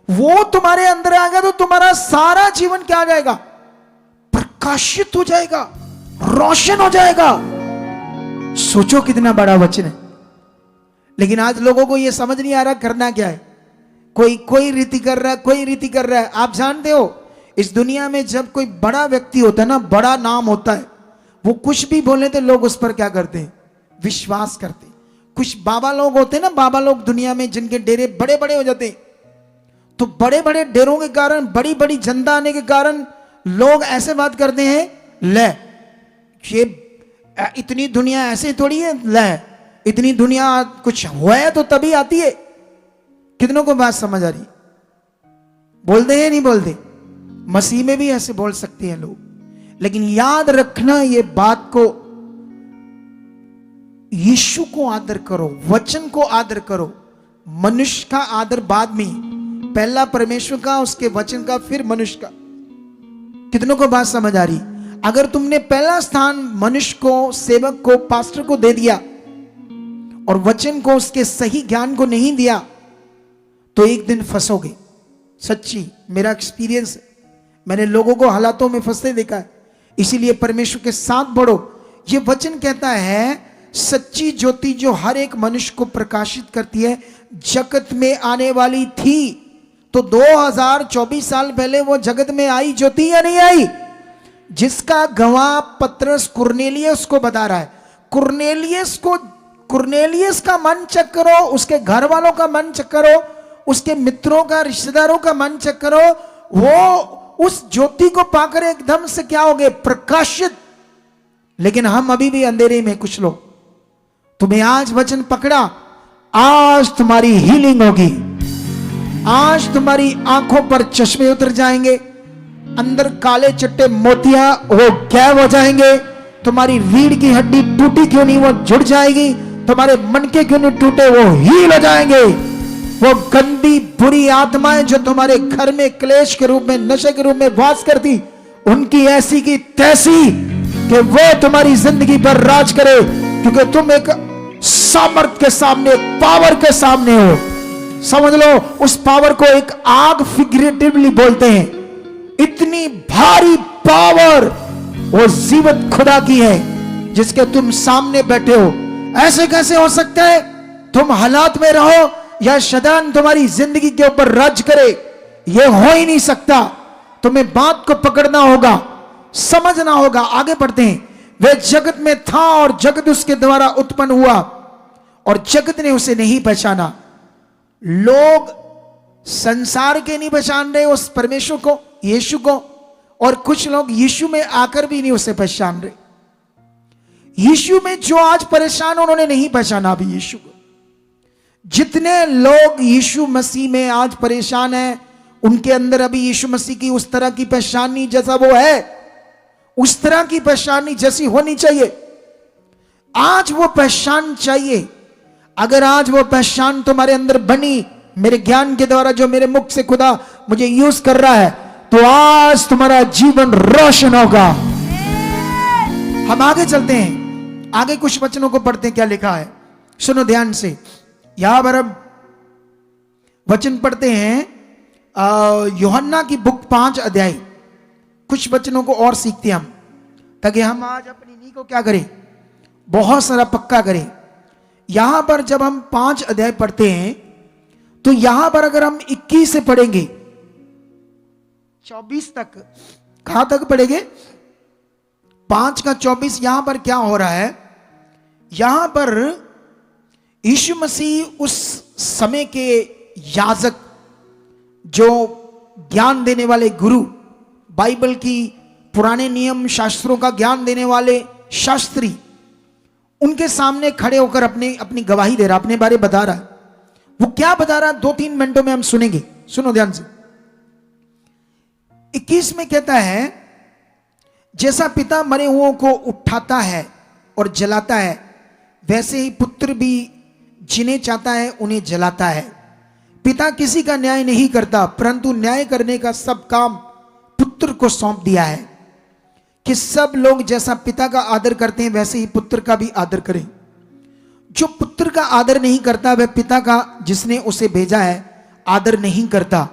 वो तुम्हारे अंदर आ गया तो तुम्हारा सारा जीवन क्या आ जाएगा, प्रकाशित हो जाएगा, रोशन हो जाएगा। सोचो कितना बड़ा वचन है। लेकिन आज लोगों को यह समझ नहीं आ रहा करना क्या है। कोई रीति कर रहा है, कोई रीति कर रहा है। आप जानते हो इस दुनिया में जब कोई बड़ा व्यक्ति होता है ना, बड़ा नाम होता है, वो कुछ भी बोले तो लोग उस पर क्या करते हैं, विश्वास करते हैं। कुछ बाबा लोग होते हैं ना, बाबा लोग दुनिया में जिनके डेरे बड़े बड़े हो जाते हैं, तो बड़े बड़े डेरों के कारण, बड़ी बड़ी जनता आने के कारण लोग ऐसे बात करते हैं, ले ये इतनी दुनिया ऐसे थोड़ी है, ले इतनी दुनिया कुछ हुआ है तो तभी आती है। कितनों को बात समझ आ रही, बोलते हैं नहीं बोलते? मसीह में भी ऐसे बोल सकते हैं लोग। लेकिन याद रखना ये बात को, यीशु को आदर करो, वचन को आदर करो। मनुष्य का आदर बाद में, पहला परमेश्वर का, उसके वचन का, फिर मनुष्य का। कितनों को बात समझ आ रही? अगर तुमने पहला स्थान मनुष्य को, सेवक को, पास्टर को दे दिया और वचन को, उसके सही ज्ञान को नहीं दिया, तो एक दिन फंसोगे। सच्ची मेरा एक्सपीरियंस, मैंने लोगों को हालातों में फंसते देखा है। इसीलिए परमेश्वर के साथ बढ़ो। ये वचन कहता है सच्ची ज्योति जो हर एक मनुष्य को प्रकाशित करती है, जगत में आने वाली थी। तो 2024 साल पहले वो जगत में आई ज्योति या नहीं आई? जिसका गवाह पत्रस कुरनेलियस को बता रहा है। कुरनेलियस का मन चेक करो, उसके घर वालों का मन चेक करो, उसके मित्रों का, रिश्तेदारों का मन चेक करो। वो उस ज्योति को पाकर एकदम से क्या हो गए, प्रकाशित। लेकिन हम अभी भी अंधेरे में। कुछ लोग, तुम्हें आज वचन पकड़ा, आज तुम्हारी हीलिंग होगी, आज तुम्हारी आंखों पर चश्मे उतर जाएंगे, अंदर काले चिट्टे मोतिया वो गायब हो जाएंगे, तुम्हारी रीढ़ की हड्डी टूटी क्यों नहीं वो जुड़ जाएगी, तुम्हारे मन के क्यों नहीं टूटे वो हील हो जाएंगे। वो गंदी बुरी आत्माएं जो तुम्हारे घर में क्लेश के रूप में, नशे के रूप में वास करती, उनकी ऐसी की तैसी कि वो तुम्हारी जिंदगी पर राज करे, क्योंकि तुम एक सामर्थ के सामने, एक पावर के सामने हो। समझ लो, उस पावर को एक आग फिगरेटिवली बोलते हैं। इतनी भारी पावर वो जीवित खुदा की है जिसके तुम सामने बैठे हो। ऐसे कैसे हो सकता है तुम हालात में रहो या शैतान तुम्हारी जिंदगी के ऊपर राज करे? यह हो ही नहीं सकता। तुम्हें बात को पकड़ना होगा, समझना होगा। आगे बढ़ते हैं। वह जगत में था और जगत उसके द्वारा उत्पन्न हुआ और जगत ने उसे नहीं पहचाना। लोग संसार के नहीं पहचान रहे उस परमेश्वर को, यीशु को, और कुछ लोग यीशु में आकर भी नहीं उसे पहचान रहे। यीशु में जो आज परेशान, उन्होंने नहीं पहचाना अभी यीशु को। जितने लोग यीशु मसीह में आज परेशान हैं, उनके अंदर अभी यीशु मसीह की उस तरह की पहचान नहीं जैसा वो है, उस तरह की पहचान नहीं जैसी होनी चाहिए। आज वो पहचान चाहिए। अगर आज वो पहचान तुम्हारे अंदर बनी, मेरे ज्ञान के द्वारा जो मेरे मुख से खुदा मुझे यूज कर रहा है, तो आज तुम्हारा जीवन रोशन होगा। हम आगे चलते हैं, आगे कुछ वचनों को पढ़ते हैं। क्या लिखा है सुनो ध्यान से। यहां पर अब वचन पढ़ते हैं यूहन्ना की बुक 5 अध्याय। कुछ वचनों को और सीखते हैं हम, ताकि हम आज अपनी नींव को क्या करें, बहुत सारा पक्का करें। यहां पर जब हम 5 अध्याय पढ़ते हैं तो यहां पर अगर हम 21 से पढ़ेंगे 24 तक, कहां तक पढ़ेंगे, 5 का 24। यहां पर क्या हो रहा है, यहां पर यीशु मसीह उस समय के याजक, जो ज्ञान देने वाले गुरु, बाइबल की पुराने नियम शास्त्रों का ज्ञान देने वाले शास्त्री, उनके सामने खड़े होकर अपनी गवाही दे रहा, अपने बारे बता रहा है। वो क्या बता रहा है 2-3 मिनटों में हम सुनेंगे, सुनो ध्यान से। 21 में कहता है, जैसा पिता मरे हुओं को उठाता है और जलाता है, वैसे ही पुत्र भी जिन्हें चाहता है उन्हें जलाता है। पिता किसी का न्याय नहीं करता, परंतु न्याय करने का सब काम पुत्र को सौंप दिया है, कि सब लोग जैसा पिता का आदर करते हैं वैसे ही पुत्र का भी आदर करें। जो पुत्र का आदर नहीं करता वह पिता का जिसने उसे भेजा है आदर नहीं करता।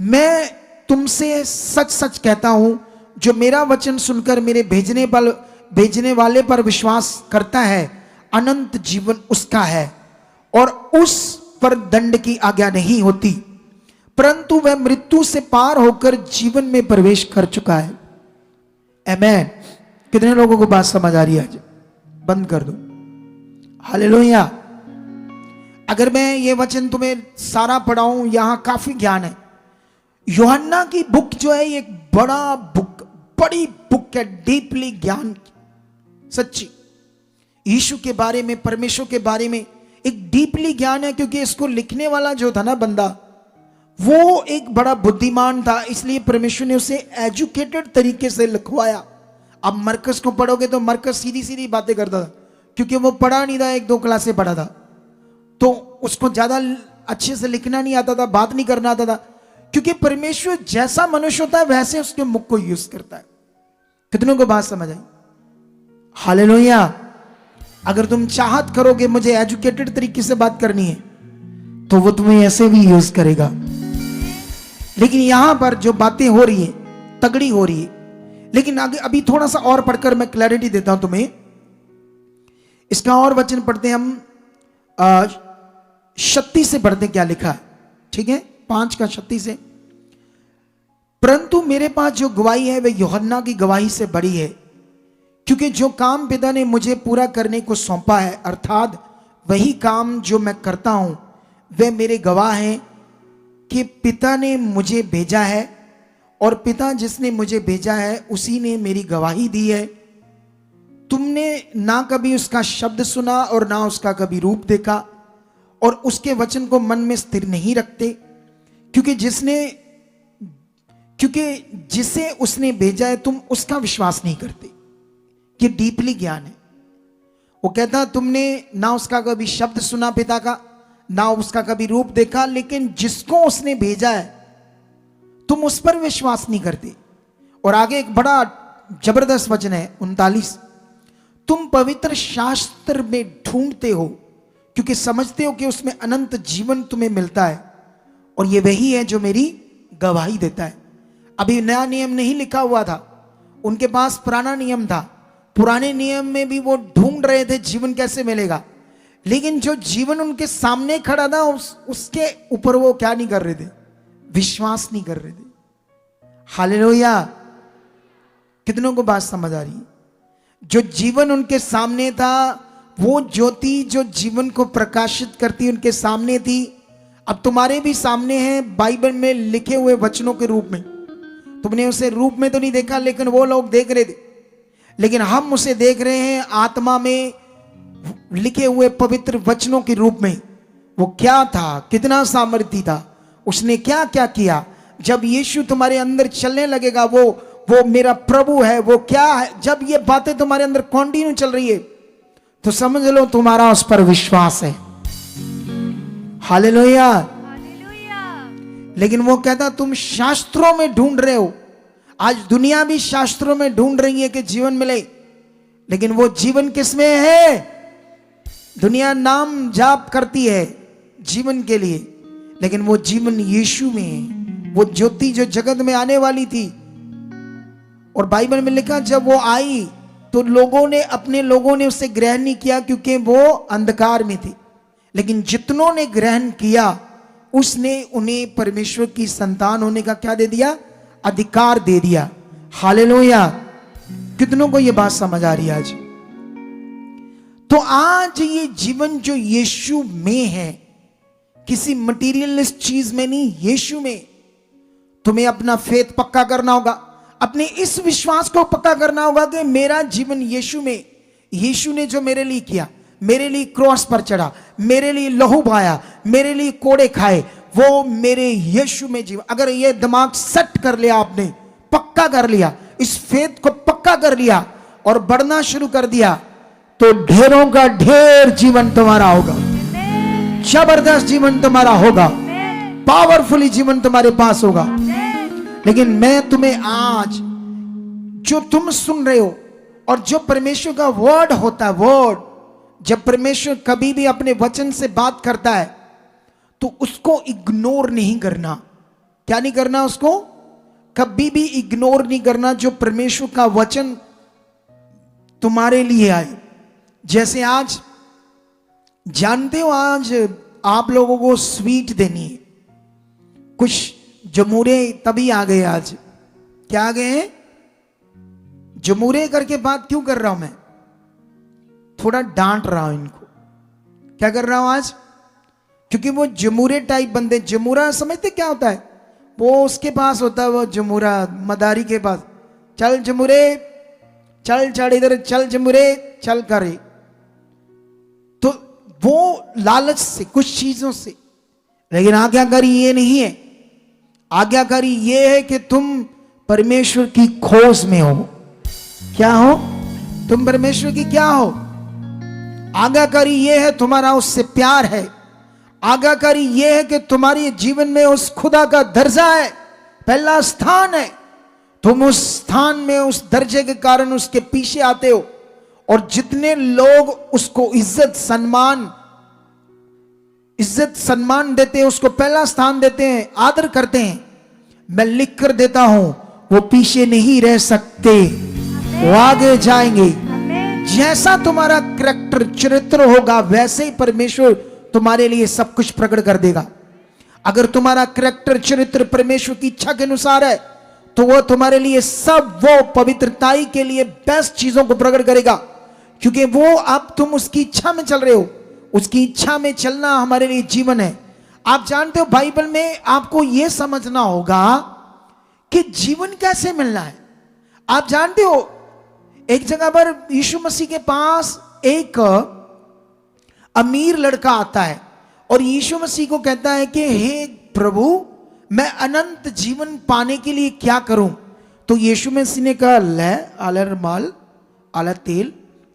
मैं तुमसे सच सच कहता हूं, जो मेरा वचन सुनकर मेरे भेजने वाले पर विश्वास करता है, अनंत जीवन उसका है, और उस पर दंड की आज्ञा नहीं होती, परंतु वह मृत्यु से पार होकर जीवन में प्रवेश कर चुका है। आमेन। कितने लोगों को बात समझ आ रही है? आज बंद कर दो। हालेलुया। अगर मैं ये वचन तुम्हें सारा पढ़ाऊं, यहां काफी ज्ञान है। यूहन्ना की बुक जो है एक बड़ी बुक है, डीपली ज्ञान, सच्ची यीशु के बारे में, परमेश्वर के बारे में एक डीपली ज्ञान है। क्योंकि इसको लिखने वाला जो था ना बंदा, वो एक बड़ा बुद्धिमान था, इसलिए परमेश्वर ने उसे एजुकेटेड तरीके से लिखवाया। अब मरकस को पढ़ोगे तो मरकस सीधी सीधी बातें करता था, क्योंकि वो पढ़ा नहीं था, 1-2 क्लासें पढ़ा था, तो उसको ज्यादा अच्छे से लिखना नहीं आता था, बात नहीं करना आता था। क्योंकि परमेश्वर जैसा मनुष्य होता है वैसे उसके मुख को यूज करता है। कितनों को बात समझ आई? हालेलुया। अगर तुम चाहत करोगे मुझे एजुकेटेड तरीके से बात करनी है, तो वो तुम्हें ऐसे भी यूज करेगा। लेकिन यहां पर जो बातें हो रही है तगड़ी हो रही है। लेकिन आगे अभी थोड़ा सा और पढ़कर मैं क्लैरिटी देता हूं तुम्हें। इसका और वचन पढ़ते हैं हम, 36 से पढ़ते हैं क्या लिखा है, ठीक है? 5 का 36 से। परंतु मेरे पास जो गवाही है वह यूहन्ना की गवाही से बड़ी है, क्योंकि जो काम पिता ने मुझे पूरा करने को सौंपा है, अर्थात वही काम जो मैं करता हूं, वे मेरे गवाह हैं कि पिता ने मुझे भेजा है, और पिता जिसने मुझे भेजा है उसी ने मेरी गवाही दी है। तुमने ना कभी उसका शब्द सुना और ना उसका कभी रूप देखा, और उसके वचन को मन में स्थिर नहीं रखते, क्योंकि जिसे उसने भेजा है तुम उसका विश्वास नहीं करते। ये डीपली ज्ञान है। वो कहता तुमने ना उसका कभी शब्द सुना पिता का, ना उसका कभी रूप देखा, लेकिन जिसको उसने भेजा है तुम उस पर विश्वास नहीं करते। और आगे एक बड़ा जबरदस्त वचन है 39, तुम पवित्र शास्त्र में ढूंढते हो क्योंकि समझते हो कि उसमें अनंत जीवन तुम्हें मिलता है, और ये वही है जो मेरी गवाही देता है। अभी नया नियम नहीं लिखा हुआ था, उनके पास पुराना नियम था। पुराने नियम में भी वो ढूंढ रहे थे जीवन कैसे मिलेगा, लेकिन जो जीवन उनके सामने खड़ा था उसके ऊपर वो क्या नहीं कर रहे थे, विश्वास नहीं कर रहे थे। हालेलुया। कितनों को बात समझ आ रही है? जो जीवन उनके सामने था, वो ज्योति जो जीवन को प्रकाशित करती उनके सामने थी, अब तुम्हारे भी सामने है बाइबल में लिखे हुए वचनों के रूप में। तुमने उसे रूप में तो नहीं देखा, लेकिन वो लोग देख रहे थे, लेकिन हम उसे देख रहे हैं आत्मा में लिखे हुए पवित्र वचनों के रूप में। वो क्या था, कितना सामर्थ्य था, उसने क्या क्या किया। जब यीशु तुम्हारे अंदर चलने लगेगा, वो मेरा प्रभु है, वो क्या है, जब ये बातें तुम्हारे अंदर कंटिन्यू चल रही है तो समझ लो तुम्हारा उस पर विश्वास है। हालेलुया। लेकिन वो कहता तुम शास्त्रों में ढूंढ रहे हो। आज दुनिया भी शास्त्रों में ढूंढ रही है कि जीवन मिले, लेकिन वो जीवन किसमें है? दुनिया नाम जाप करती है, जीवन के लिए, लेकिन वो जीवन यीशु में है। वो ज्योति जो जगत में आने वाली थी, और बाइबल में लिखा जब वो आई तो अपने लोगों ने उसे ग्रहण नहीं किया क्योंकि वो अंधकार में थी, लेकिन जितनों ने ग्रहण किया उसने उन्हें परमेश्वर की संतान होने का क्या दे दिया? अधिकार दे दिया। हालेलुया। कितनों को ये बात समझ आ रही है आज? तो आज ये जीवन जो यीशु में है, किसी मटीरियलिस्ट चीज में नहीं, यीशु में। तुम्हें अपना फेथ पक्का करना होगा, अपने इस विश्वास को पक्का करना होगा कि मेरा जीवन यीशु में। यीशु ने जो मेरे लिए किया, मेरे लिए क्रॉस पर चढ़ा, मेरे लिए लहू बहाया, मेरे लिए कोड़े खाए, वो मेरे यीशु में जीवन। अगर ये दिमाग सेट कर लिया आपने, पक्का कर लिया, इस फेथ को पक्का कर लिया और बढ़ना शुरू कर दिया, तो ढेरों का ढेर जीवन तुम्हारा होगा। जबरदस्त जीवन तुम्हारा होगा, पावरफुली जीवन तुम्हारे पास होगा। लेकिन मैं तुम्हें आज जो तुम सुन रहे हो और जो परमेश्वर का वर्ड होता है, वर्ड, जब परमेश्वर कभी भी अपने वचन से बात करता है तो उसको इग्नोर नहीं करना। क्या नहीं करना? उसको कभी भी इग्नोर नहीं करना। जो परमेश्वर का वचन तुम्हारे लिए आए, जैसे आज जानते हो, आज आप लोगों को स्वीट देनी है, कुछ जमूरे तभी आ गए। आज क्या आ गए हैं? जमूरे करके बात क्यों कर रहा हूं मैं? थोड़ा डांट रहा हूं इनको। क्या कर रहा हूं आज? क्योंकि वो जमूरे टाइप बंदे, जमूरा समझते क्या होता है? वो उसके पास होता है, वो जमूरा मदारी के पास, चल जमूरे, चल चल इधर, चल जमूरे, चल करे। तो वो लालच से, कुछ चीजों से। लेकिन आज्ञाकारी ये नहीं है। आज्ञाकारी ये है कि तुम परमेश्वर की खोज में हो। क्या हो? तुम परमेश्वर की क्या हो? आज्ञाकारी ये है तुम्हारा उससे प्यार है। आज्ञाकारी ये है कि तुम्हारे जीवन में उस खुदा का दर्जा है, पहला स्थान है। तुम उस स्थान में, उस दर्जे के कारण उसके पीछे आते हो। और जितने लोग उसको इज्जत सम्मान देते हैं, उसको पहला स्थान देते हैं, आदर करते हैं, मैं लिख कर देता हूं, वो पीछे नहीं रह सकते, वो आगे जाएंगे। जैसा तुम्हारा करैक्टर, चरित्र होगा, वैसे ही परमेश्वर तुम्हारे लिए सब कुछ प्रकट कर देगा। अगर तुम्हारा करैक्टर, चरित्र परमेश्वर की इच्छा के अनुसार है तो वो तुम्हारे लिए सब, वो पवित्रताई के लिए बेस्ट चीजों को प्रकट करेगा, क्योंकि वो अब तुम उसकी इच्छा में चल रहे हो। उसकी इच्छा में चलना हमारे लिए जीवन है। आप जानते हो, बाइबल में आपको यह समझना होगा कि जीवन कैसे मिलना है। आप जानते हो, एक जगह पर यीशु मसीह के पास एक अमीर लड़का आता है और यीशु मसीह को कहता है कि हे प्रभु, मैं अनंत जीवन पाने के लिए क्या करूं? तो यीशु मसीह ने कहा, ले आला रुमाल, आला तेल,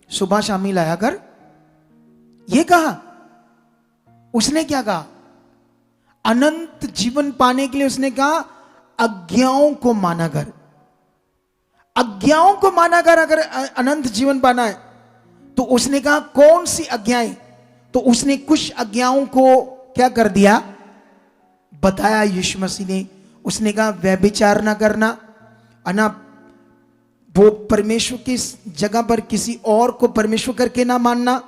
सुबह शामी लाया कर। ये कहा। उसने क्या कहा? अनंत जीवन पाने के लिए उसने कहा, आज्ञाओं को माना कर। आज्ञाओं को माना कर। अगर अनंत जीवन पाना है तो उसने कहा, कौन सी आज्ञाएं? तो उसने कुछ आज्ञाओं को क्या कर दिया? बताया यीशु मसीह ने। उसने कहा, व्यभिचार ना करना, अना वो परमेश्वर की जगह पर किसी और को परमेश्वर करके ना मानना,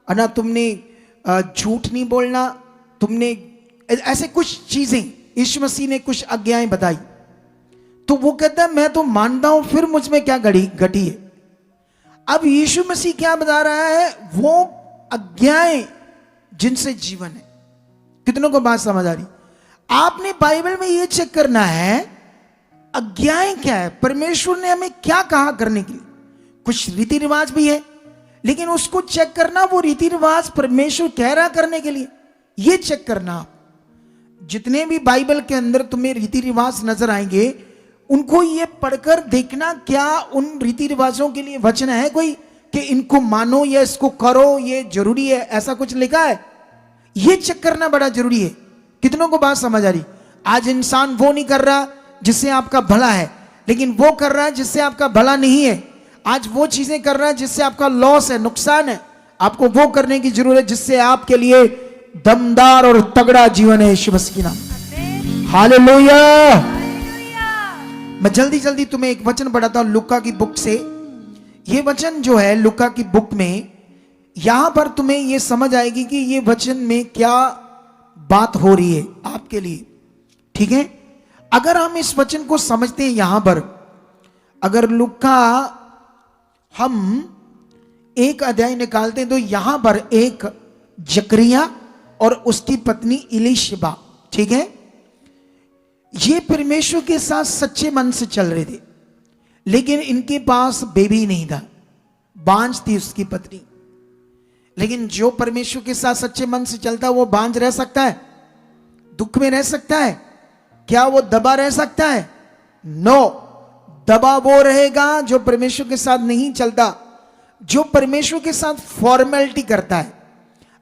अना तुमने झूठ नहीं बोलना, तुमने ऐसे कुछ चीजें यीशु मसीह ने कुछ आज्ञाएं बताई। तो वो कहता है, मैं तो मानता हूं, फिर मुझ में क्या घटी है? अब यीशु मसीह क्या बता रहा है? वो आज्ञाएं जिनसे जीवन है। कितनों को बात समझ आ रही? आपने बाइबल में ये चेक करना है, आज्ञाएं क्या है, परमेश्वर ने हमें क्या कहा करने के लिए। कुछ रीति रिवाज भी है, लेकिन उसको चेक करना, वो रीति रिवाज परमेश्वर कह रहा करने के लिए, ये चेक करना। आप जितने भी बाइबल के अंदर तुम्हें रीति रिवाज नजर आएंगे, उनको ये पढ़कर देखना, क्या उन रीति रिवाजों के लिए वचन है कोई कि इनको मानो या इसको करो, ये जरूरी है, ऐसा कुछ लिखा है? ये चेक करना बड़ा जरूरी है। कितनों को बात समझ आ रही? आज इंसान वो नहीं कर रहा जिससे आपका भला है, लेकिन वो कर रहा है जिससे आपका भला नहीं है। आज वो चीजें कर रहा है जिससे आपका लॉस है, नुकसान है। आपको वो करने की जरूरत है जिससे आपके लिए दमदार और तगड़ा जीवन है यीशु मसीह के नाम। हालेलुया। मैं जल्दी जल्दी तुम्हें एक वचन पढ़ाता हूं लूका की बुक से। ये वचन जो है लूका की बुक में, यहां पर तुम्हें ये समझ आएगी कि ये वचन में क्या बात हो रही है आपके लिए, ठीक है। अगर हम इस वचन को समझते हैं, यहां पर अगर लूका हम एक अध्याय निकालते हैं तो यहां पर एक जकरिया और उसकी पत्नी इलीशिबा, ठीक है, ये परमेश्वर के साथ सच्चे मन से चल रहे थे, लेकिन इनके पास बेबी नहीं था, बांझ थी उसकी पत्नी। लेकिन जो परमेश्वर के साथ सच्चे मन से चलता है वो बांझ रह सकता है, दुख में रह सकता है? क्या वो दबा रह सकता है? नो, दबा वो रहेगा जो परमेश्वर के साथ नहीं चलता, जो परमेश्वर के साथ फॉर्मेलिटी करता है।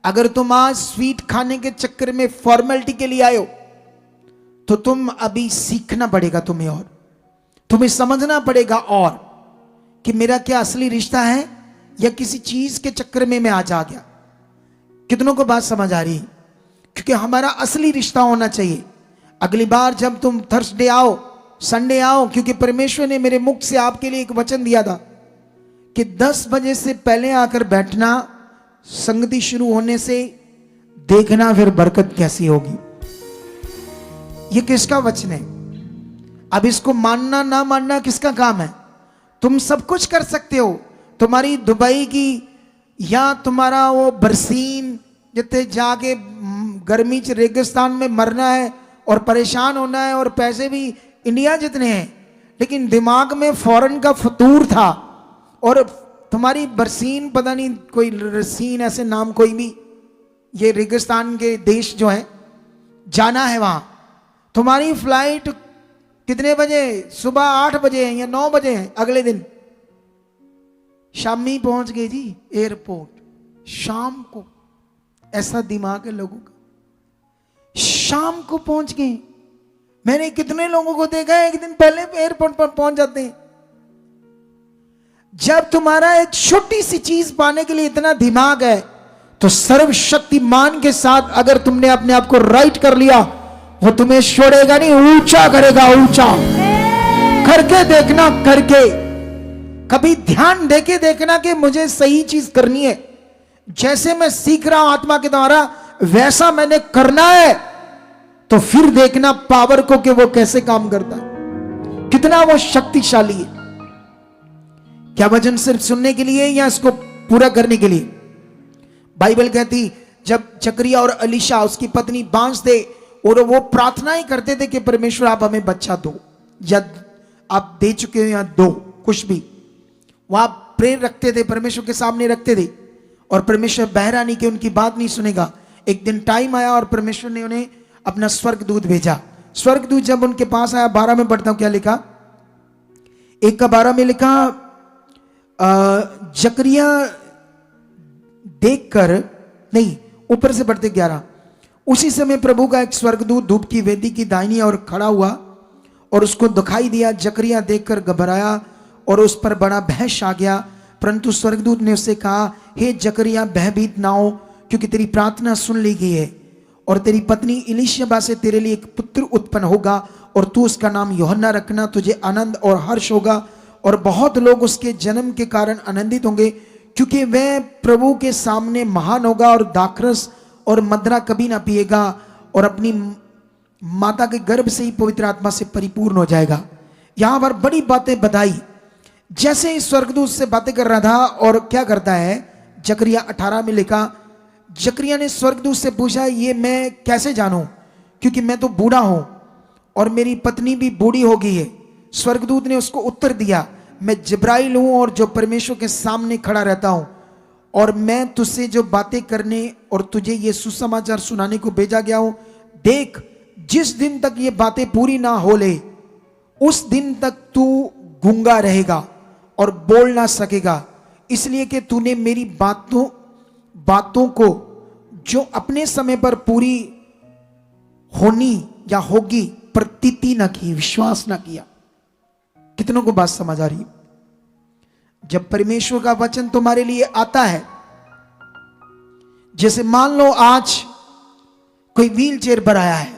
अगर तुम आज स्वीट खाने के चक्कर में फॉर्मेलिटी के लिए आए हो तो तुम अभी सीखना पड़ेगा तुम्हें, और तुम्हें समझना पड़ेगा और कि मेरा क्या असली रिश्ता है या किसी चीज के चक्कर में मैं आज आ गया। कितनों को बात समझ आ रही है? क्योंकि हमारा असली रिश्ता होना चाहिए। अगली बार जब तुम थर्सडे आओ, संडे आओ, क्योंकि परमेश्वर ने मेरे मुख से आपके लिए एक वचन दिया था कि 10 बजे से पहले आकर बैठना, संगति शुरू होने से देखना फिर बरकत कैसी होगी। ये किसका वचन है? अब इसको मानना ना मानना किसका काम है? तुम सब कुछ कर सकते हो। तुम्हारी दुबई की या तुम्हारा वो बरसीन जितने जाके गर्मी च रेगिस्तान में मरना है और परेशान होना है और पैसे भी इंडिया जितने हैं, लेकिन दिमाग में फॉरेन का फतूर था। और तुम्हारी बरसीन, पता नहीं कोई रसीन ऐसे नाम, कोई भी, ये रेगिस्तान के देश जो है, जाना है वहां। तुम्हारी फ्लाइट कितने बजे? सुबह 8 बजे है या 9 बजे है, अगले दिन शाम में ही पहुंच गए जी एयरपोर्ट, शाम को। ऐसा दिमाग है लोगों का, शाम को पहुंच गए। मैंने कितने लोगों को देखा है एक दिन पहले एयरपोर्ट पर पहुंच जाते हैं। जब तुम्हारा एक छोटी सी चीज पाने के लिए इतना दिमाग है तो सर्वशक्तिमान के साथ अगर तुमने अपने आप को राइट कर लिया, वो तुम्हें छोड़ेगा नहीं, ऊंचा करेगा, ऊंचा करके देखना। करके कभी ध्यान देके देखना कि मुझे सही चीज करनी है, जैसे मैं सीख रहा हूं आत्मा के द्वारा वैसा मैंने करना है, तो फिर देखना पावर को कि वो कैसे काम करता है, कितना वो शक्तिशाली है। क्या वचन सिर्फ सुनने के लिए या इसको पूरा करने के लिए? बाइबल कहती जब जकरिया और अलीशा उसकी पत्नी बांझ थे और वो प्रार्थनाएं करते थे कि परमेश्वर आप हमें बच्चा दो, या आप दे चुके हो या दो, कुछ भी, वहां प्रेयर रखते थे, परमेश्वर के सामने रखते थे, और परमेश्वर बहरा नहीं कि उनकी बात नहीं सुनेगा। एक दिन टाइम आया और परमेश्वर ने उन्हें अपना स्वर्गदूत भेजा। स्वर्गदूत जब उनके पास आया, 12 में पढ़ता हूं क्या लिखा, 1:12 में लिखा, जकरिया देखकर, नहीं ऊपर से पढ़ते 11, उसी समय प्रभु का एक स्वर्गदूत धूप की वेदी की दाहिनी ओर खड़ा हुआ और उसको दिखाई दिया। जकरिया देखकर घबराया और उस पर बड़ा भय आ गया, परंतु स्वर्गदूत ने उससे कहा, हे जकरिया भयभीत ना हो, क्योंकि तेरी प्रार्थना सुन ली गई है और तेरी पत्नी इलीशिबा से तेरे लिए एक पुत्र उत्पन्न होगा और तू उसका नाम यूहन्ना रखना। तुझे आनंद और हर्ष होगा और बहुत लोग उसके जन्म के कारण आनंदित होंगे, क्योंकि वह प्रभु के सामने महान होगा और दाखरस और मदिरा कभी ना पिएगा और अपनी माता के गर्भ से ही पवित्र आत्मा से परिपूर्ण हो जाएगा। यहां पर बड़ी बातें बताई। जैसे ही स्वर्गदूत से बातें कर रहा था और क्या करता है, जकरिया 18 में लिखा, जकरिया ने स्वर्गदूत से पूछा, ये मैं कैसे जानूं, क्योंकि मैं तो बूढ़ा हूं और मेरी पत्नी भी बूढ़ी हो गई है। स्वर्गदूत ने उसको उत्तर दिया, मैं जिब्राइल हूं और जो परमेश्वर के सामने खड़ा रहता हूं, और मैं तुझसे जो बातें करने और तुझे ये सुसमाचार सुनाने को भेजा गया हूं। देख, जिस दिन तक ये बातें पूरी ना हो ले, उस दिन तक तू गूंगा रहेगा और बोल ना सकेगा, इसलिए कि तूने मेरी बातों को जो अपने समय पर पूरी होनी या होगी प्रतीति न की, विश्वास ना किया। कितनों को बात समझ आ रही? जब परमेश्वर का वचन तुम्हारे लिए आता है, जैसे मान लो आज कोई व्हील चेयर पर आया है,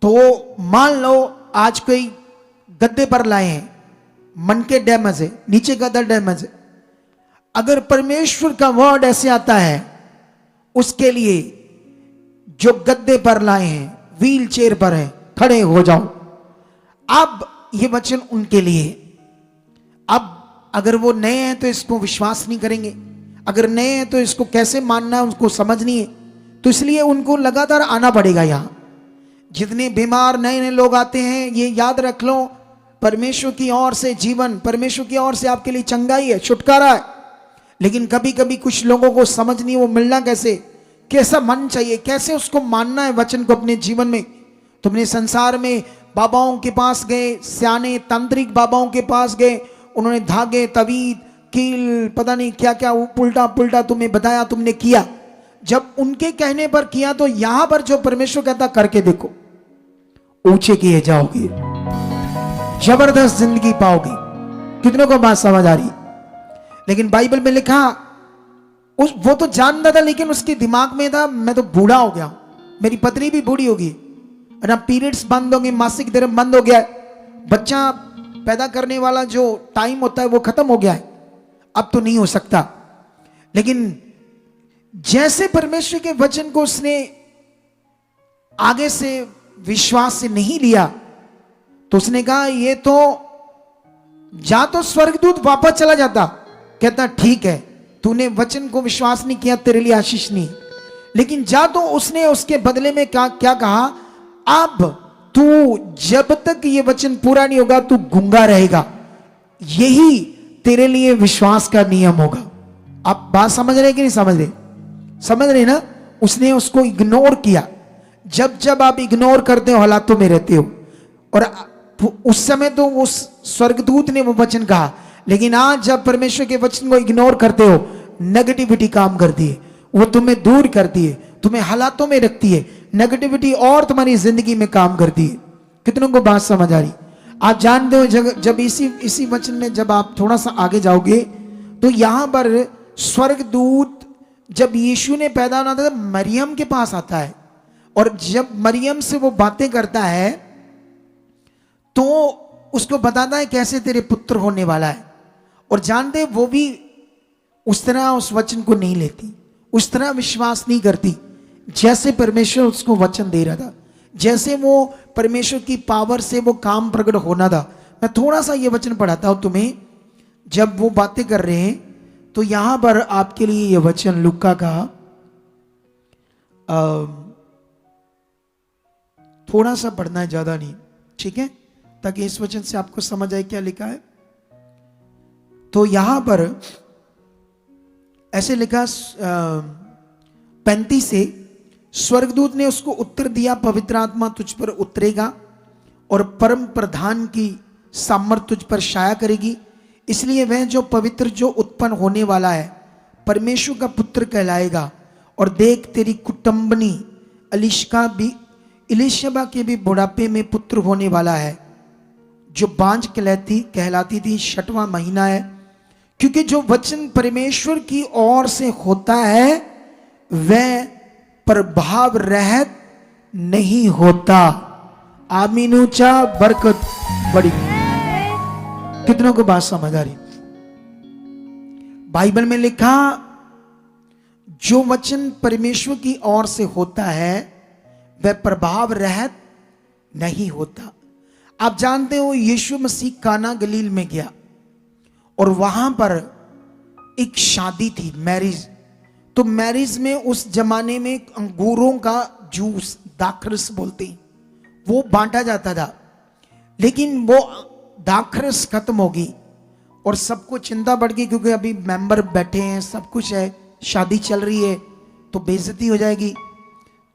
तो मान लो आज कोई गद्दे पर लाए हैं, मन के डैमेज है, नीचे गद्दा डैमेज है। अगर परमेश्वर का वर्ड ऐसे आता है उसके लिए, जो गद्दे पर लाए हैं, व्हील चेयर पर है, खड़े हो जाओ। अब ये वचन उनके लिए। अब अगर वो नए हैं तो इसको विश्वास नहीं करेंगे, अगर नए हैं तो इसको कैसे मानना है उनको समझ नहीं है, तो इसलिए उनको लगातार आना पड़ेगा। यहां जितने बीमार नए नए लोग आते हैं, ये याद रख लो, परमेश्वर की ओर से जीवन, परमेश्वर की ओर से आपके लिए चंगाई है, छुटकारा है। लेकिन कभी कभी कुछ लोगों को समझ नहीं, वो मिलना कैसे, कैसा मन चाहिए, कैसे उसको मानना है वचन को अपने जीवन में। तुमने संसार में बाबाओं के पास गए, सियाने तांत्रिक बाबाओं के पास गए, उन्होंने धागे, तवीद, कील, पता नहीं क्या क्या उल्टा पुल्टा तुम्हें बताया, तुमने किया। जब उनके कहने पर किया तो यहां पर जो परमेश्वर कहता करके देखो, ऊंचे किए जाओगे, जबरदस्त जिंदगी पाओगे। कितनों को बात समझ आ रही? लेकिन बाइबल में लिखा, वो तो जानता था, लेकिन उसके दिमाग में था मैं तो बूढ़ा हो गया, मेरी पत्नी भी बूढ़ी होगी, ना पीरियड्स बंद होंगे, मासिक धर्म बंद हो गया है, बच्चा पैदा करने वाला जो टाइम होता है वो खत्म हो गया है, अब तो नहीं हो सकता। लेकिन जैसे परमेश्वर के वचन को उसने आगे से विश्वास से नहीं लिया, तो उसने कहा ये तो, जा तो स्वर्गदूत वापस चला जाता, कहता ठीक है तूने वचन को विश्वास नहीं किया, तेरे लिए आशीष नहीं, लेकिन जा तो उसने उसके बदले में क्या कहा, अब तू जब तक ये वचन पूरा नहीं होगा तू गूंगा रहेगा, यही तेरे लिए विश्वास का नियम होगा। आप बात समझ रहे कि नहीं समझ रहे? समझ रहे ना? उसने उसको इग्नोर किया। जब जब आप इग्नोर करते हो हालातों में रहते हो, और उस समय तो उस स्वर्गदूत ने वो वचन कहा, लेकिन आज जब परमेश्वर के वचन को इग्नोर करते हो, नेगेटिविटी काम करती है, वो तुम्हें दूर करती है, तुम्हें हालातों में रखती है, नेगेटिविटी और तुम्हारी जिंदगी में काम करती है। कितनों को बात समझ आ रही? आप जानते हो जब इसी वचन में जब आप थोड़ा सा आगे जाओगे तो यहां पर स्वर्गदूत जब यीशु ने पैदा होना था मरियम के पास आता है, और जब मरियम से वो बातें करता है तो उसको बताता है कैसे तेरे पुत्र होने वाला है। और जानते वो भी उस तरह उस वचन को नहीं लेती, उस तरह विश्वास नहीं करती जैसे परमेश्वर उसको वचन दे रहा था, जैसे वो परमेश्वर की पावर से वो काम प्रकट होना था। मैं थोड़ा सा ये वचन पढ़ाता हूं तुम्हें। जब वो बातें कर रहे हैं तो यहां पर आपके लिए ये वचन लुक्का का थोड़ा सा पढ़ना है, ज्यादा नहीं, ठीक है, ताकि इस वचन से आपको समझ आए क्या लिखा है। तो यहां पर ऐसे लिखा 35 से, स्वर्गदूत ने उसको उत्तर दिया, पवित्र आत्मा तुझ पर उतरेगा और परम प्रधान की सामर्थ तुझ पर छाया करेगी, इसलिए वह जो पवित्र जो उत्पन्न होने वाला है परमेश्वर का पुत्र कहलाएगा। और देख तेरी कुटुंबनी इलिशबा के भी बुढ़ापे में पुत्र होने वाला है, जो बांझ कहलाती थी, 6वां महीना है, क्योंकि जो वचन परमेश्वर की ओर से होता है वह प्रभाव रहत नहीं होता। आमीन, ऊंचा, बरकत बड़ी। कितनों को बात समझ आ रही? बाइबल में लिखा जो वचन परमेश्वर की ओर से होता है वह प्रभाव रहत नहीं होता। आप जानते हो यीशु मसीह काना गलील में गया और वहां पर एक शादी थी, मैरिज। तो मैरिज में उस जमाने में अंगूरों का जूस, दाखरस बोलते हैं, वो बांटा जाता था। लेकिन वो दाखरस खत्म हो गई और सबको चिंता बढ़ गई, क्योंकि अभी मेंबर बैठे हैं, सब कुछ है, शादी चल रही है, तो बेइज्जती हो जाएगी।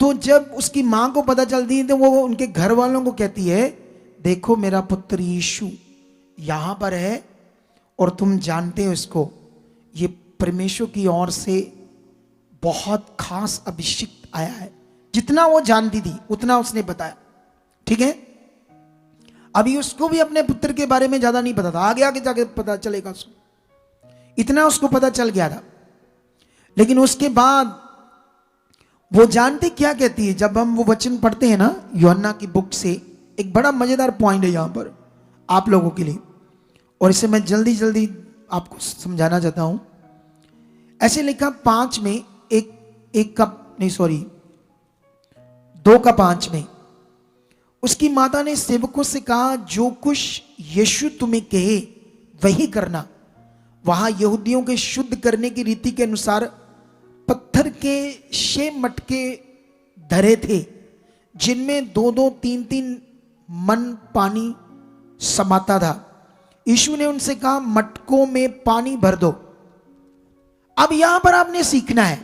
तो जब उसकी मां को पता चलती है तो वो उनके घर वालों को कहती है, देखो मेरा पुत्र यीशु यहां पर है और तुम जानते हो इसको, ये परमेश्वर की ओर से बहुत खास अभिषिक्त आया है। जितना वो जानती थी उतना उसने बताया, ठीक है। अभी उसको भी अपने पुत्र के बारे में ज्यादा नहीं पता था, आगे आगे जाके पता चलेगा उसको, इतना उसको पता चल गया था। लेकिन उसके बाद वो जानते क्या कहती है? जब हम वो वचन पढ़ते हैं ना यूहन्ना की बुक से, एक बड़ा मजेदार पॉइंट है यहां पर आप लोगों के लिए, और इसे मैं जल्दी जल्दी आपको समझाना चाहता हूं। ऐसे लिखा 5 में, एक का नहीं सॉरी 2 का 5 में, उसकी माता ने सेवकों से कहा, जो कुछ यीशु तुम्हें कहे वही करना। वहां यहूदियों के शुद्ध करने की रीति के अनुसार पत्थर के 6 मटके धरे थे, जिनमें 2-2, 3-3 मन पानी समाता था। यीशु ने उनसे कहा, मटकों में पानी भर दो। अब यहां पर आपने सीखना है,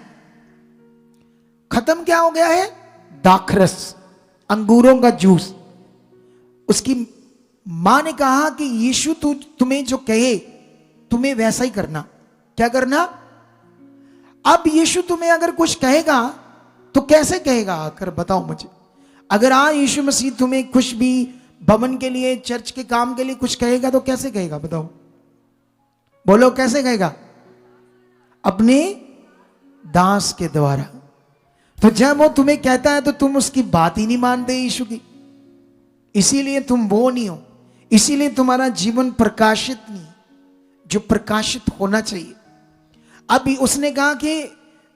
खत्म क्या हो गया है? दाखरस, अंगूरों का जूस। उसकी मां ने कहा कि यीशु तुम्हें जो कहे तुम्हें वैसा ही करना। क्या करना? अब यीशु तुम्हें अगर कुछ कहेगा तो कैसे कहेगा आकर बताओ मुझे। अगर यीशु मसीह तुम्हें कुछ भी भवन के लिए, चर्च के काम के लिए कुछ कहेगा तो कैसे कहेगा बताओ? बोलो कैसे कहेगा? अपने दास के द्वारा। तो जब वो तुम्हें कहता है तो तुम उसकी बात ही नहीं मानते यीशु की, इसीलिए तुम वो नहीं हो, इसीलिए तुम्हारा जीवन प्रकाशित नहीं, जो प्रकाशित होना चाहिए। अब उसने कहा कि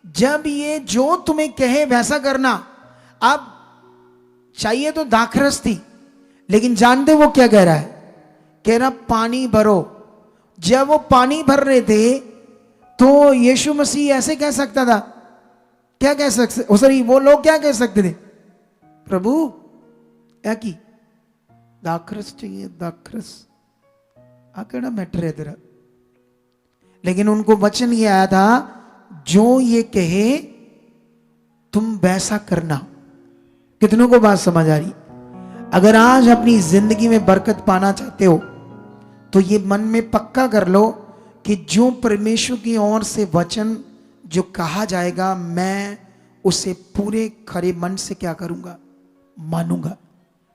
जब ये जो तुम्हें कहे वैसा करना। अब चाहिए तो दाखरस थी, लेकिन जानते वो क्या कह रहा है? कह रहा पानी भरो। जब वो पानी भर रहे थे तो यीशु मसीह ऐसे कह सकता था, क्या कह सकते, सॉरी वो लोग क्या कह सकते थे? प्रभु क्या की दाखरस चाहिए, दाखरस आकड़ा मैटर है तेरा। लेकिन उनको वचन ये आया था, जो ये कहे तुम वैसा करना। कितनों को बात समझ आ रही? अगर आज अपनी जिंदगी में बरकत पाना चाहते हो तो ये मन में पक्का कर लो कि जो परमेश्वर की ओर से वचन जो कहा जाएगा, मैं उसे पूरे खरे मन से क्या करूंगा? मानूंगा।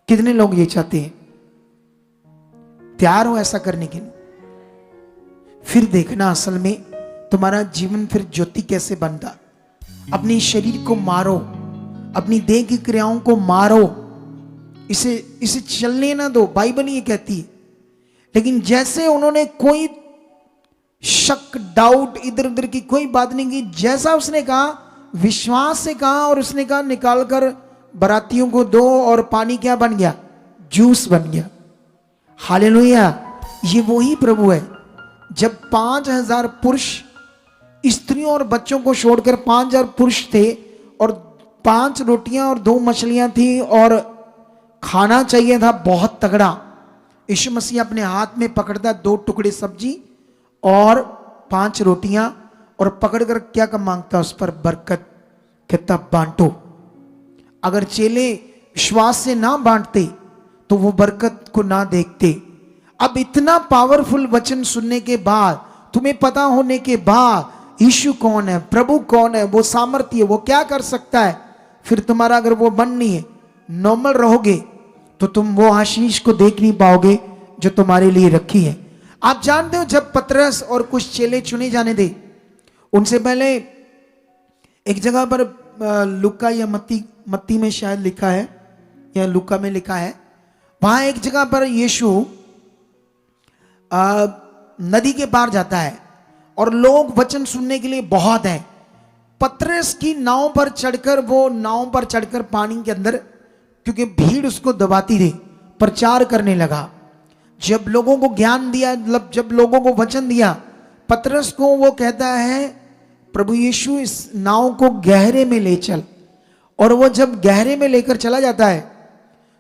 कितने लोग ये चाहते हैं? तैयार हो ऐसा करने के लिए? फिर देखना असल में तुम्हारा जीवन फिर ज्योति कैसे बनता। अपने शरीर को मारो, अपनी देह की क्रियाओं को मारो, इसे चलने ना दो, बाइबल ये कहती है। लेकिन जैसे उन्होंने कोई शक, डाउट, इधर उधर की कोई बात नहीं की, जैसा उसने कहा विश्वास से कहा, और उसने कहा निकाल कर बरातियों को दो, और पानी क्या बन गया? जूस बन गया। हालेलुया। ये वही प्रभु है। जब 5000 पुरुष, स्त्रियों और बच्चों को छोड़कर 5000 पुरुष थे, और 5 रोटियां और 2 मछलियां थी, और खाना चाहिए था बहुत तगड़ा। यीशु मसीह अपने हाथ में पकड़ता 2 टुकड़े सब्जी और 5 रोटियां, और पकड़कर क्या कम मांगता? उस पर बरकत, कहता बांटो। अगर चेले विश्वास से ना बांटते तो वो बरकत को ना देखते। अब इतना पावरफुल वचन सुनने के बाद, तुम्हें पता होने के बाद यीशु कौन है, प्रभु कौन है, वो सामर्थ्य है, वो क्या कर सकता है, फिर तुम्हारा अगर वो मन नहीं है, नॉर्मल रहोगे, तो तुम वो आशीष को देख नहीं पाओगे जो तुम्हारे लिए रखी है। आप जानते हो जब पतरस और कुछ चेले चुने जाने थे, उनसे पहले एक जगह पर लुका या मत्ती में शायद लिखा है, या लुका में लिखा है, वहां एक जगह पर यीशु नदी के पार जाता है और लोग वचन सुनने के लिए बहुत हैं। पतरस की नाव पर चढ़कर पानी के अंदर, क्योंकि भीड़ उसको दबाती थी, प्रचार करने लगा। जब लोगों को ज्ञान दिया, जब लोगों को वचन दिया, पतरस को वो कहता है, प्रभु यीशु इस नाव को गहरे में ले चल। और वो जब गहरे में लेकर चला जाता है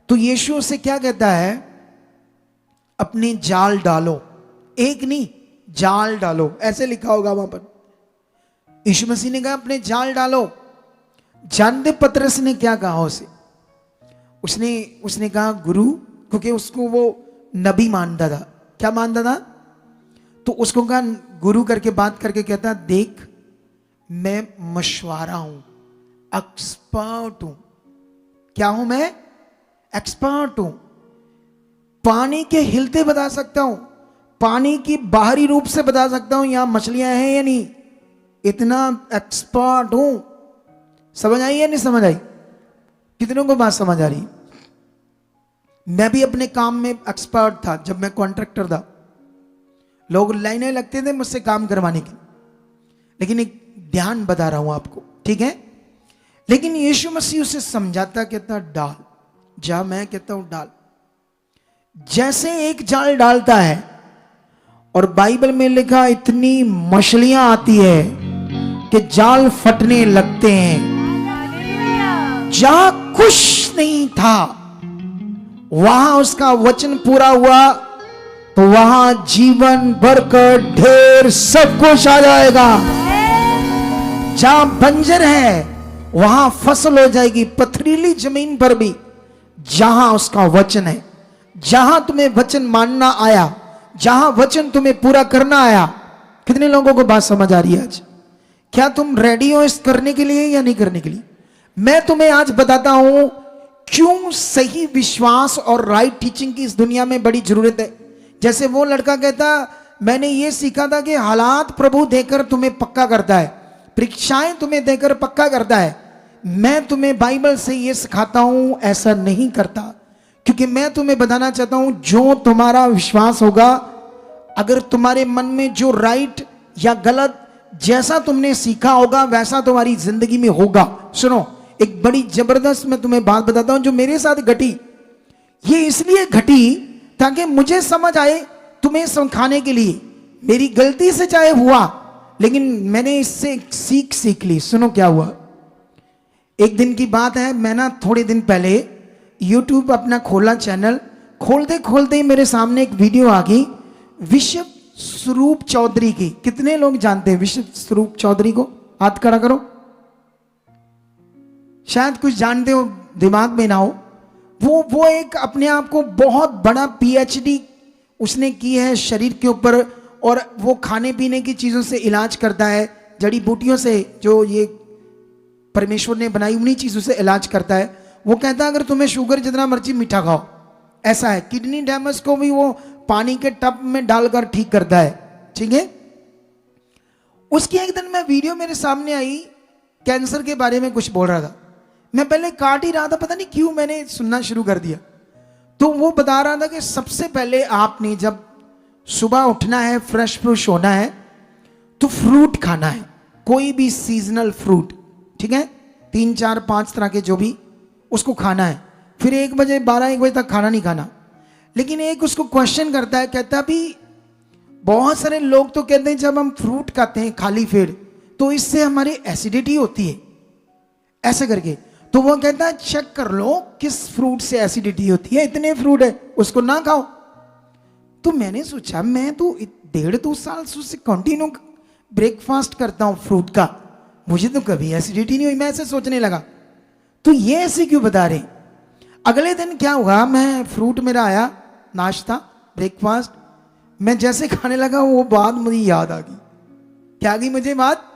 तो यीशु उसे क्या कहता है? अपने जाल डालो। एक नहीं, जाल डालो, ऐसे लिखा होगा वहां पर। यीशु मसीह ने कहा अपने जाल डालो। जानते पतरस ने क्या कहा उसे? उसने कहा गुरु, क्योंकि उसको वो नबी मानता था। क्या मानता था? तो उसको कहा गुरु करके बात करके कहता, देख मैं मशवारा हूं, एक्सपर्ट हूं। क्या हूं मैं? एक्सपर्ट हूं। पानी के हिलते बता सकता हूं, पानी की बाहरी रूप से बता सकता हूं यहां मछलियां हैं या नहीं, इतना एक्सपर्ट हूं। समझ आई या नहीं समझ आई? कितनों को बात समझ आ रही? मैं भी अपने काम में एक्सपर्ट था जब मैं कॉन्ट्रैक्टर था। लोग लाइनें लगते थे मुझसे काम करवाने की, लेकिन एक ध्यान बता रहा हूं आपको, ठीक है? लेकिन यीशु मसीह उसे समझाता, कहता डाल जा, मैं कहता हूं डाल। जैसे एक जाल डालता है और बाइबल में लिखा इतनी मछलियां आती है कि जाल फटने लगते हैं। जहां कुछ नहीं था वहां उसका वचन पूरा हुआ तो वहां जीवन, बरकत, ढेर सब कुछ आ जाएगा। जहां बंजर है वहां फसल हो जाएगी, पथरीली जमीन पर भी जहां उसका वचन है, जहां तुम्हें वचन मानना आया, जहां वचन तुम्हें पूरा करना आया। कितने लोगों को बात समझ आ रही है आज? क्या तुम रेडी हो इस करने के लिए या नहीं करने के लिए? मैं तुम्हें आज बताता हूं क्यों सही विश्वास और राइट टीचिंग की इस दुनिया में बड़ी जरूरत है। जैसे वो लड़का कहता, मैंने ये सीखा था कि हालात प्रभु देकर तुम्हें पक्का करता है, परीक्षाएं तुम्हें देकर पक्का करता है। मैं तुम्हें बाइबल से ये सिखाता हूं ऐसा नहीं करता, क्योंकि मैं तुम्हें बताना चाहता हूं जो तुम्हारा विश्वास होगा, अगर तुम्हारे मन में जो राइट या गलत जैसा तुमने सीखा होगा वैसा तुम्हारी जिंदगी में होगा। सुनो, एक बड़ी जबरदस्त मैं तुम्हें बात बताता हूं जो मेरे साथ घटी। ये इसलिए घटी ताकि मुझे समझ आए, तुम्हें समझाने के लिए। मेरी गलती से चाहे हुआ, लेकिन मैंने इससे सीख ली। सुनो क्या हुआ। एक दिन की बात है, मैं ना थोड़े दिन पहले YouTube अपना खोला चैनल, खोलते खोलते ही मेरे सामने एक वीडियो आ गई विश्व स्वरूप चौधरी की। कितने लोग जानते हैं विश्व स्वरूप चौधरी को? हाथ खड़ा करो। शायद कुछ जानते हो, दिमाग में ना हो। वो एक अपने आप को बहुत बड़ा PhD उसने की है शरीर के ऊपर, और वो खाने पीने की चीजों से इलाज करता है, जड़ी बूटियों से जो ये परमेश्वर ने बनाई उन्हीं चीजों से इलाज करता है। वो कहता है अगर तुम्हें शुगर जितना मर्जी मीठा खाओ, ऐसा है। किडनी डैमेज को भी वो पानी के टब में डालकर ठीक करता है, ठीक है। उसकी एक दिन मैं वीडियो मेरे सामने आई, कैंसर के बारे में कुछ बोल रहा था। मैं पहले काट ही रहा था, पता नहीं क्यों मैंने सुनना शुरू कर दिया। तो वो बता रहा था कि सबसे पहले आपने जब सुबह उठना है, फ्रेश फ्रूश होना है, तो फ्रूट खाना है, कोई भी सीजनल फ्रूट, ठीक है, 3 4 5 तरह के जो भी, उसको खाना है। फिर 1 बजे 12 1 बजे तक खाना नहीं खाना। लेकिन एक उसको क्वेश्चन करता है, कहता भी बहुत सारे लोग तो कहते हैं जब हम फ्रूट खाते हैं खाली पेट तो इससे हमारी एसिडिटी होती है, ऐसे करके। तो वो कहता है चेक कर लो किस फ्रूट से एसिडिटी होती है, इतने फ्रूट है उसको ना खाओ। तो मैंने सोचा मैं तो 1.5-2 साल से कंटिन्यू ब्रेकफास्ट करता हूं फ्रूट का, मुझे तो कभी एसिडिटी नहीं हुई। मैं ऐसे सोचने लगा तो ये ऐसे क्यों बता रहे। अगले दिन क्या हुआ, मैं फ्रूट मेरा आया, नाश्ता ब्रेकफास्ट, मैं जैसे खाने लगा वो बात मुझे याद आ गई। क्या आ गई मुझे बात?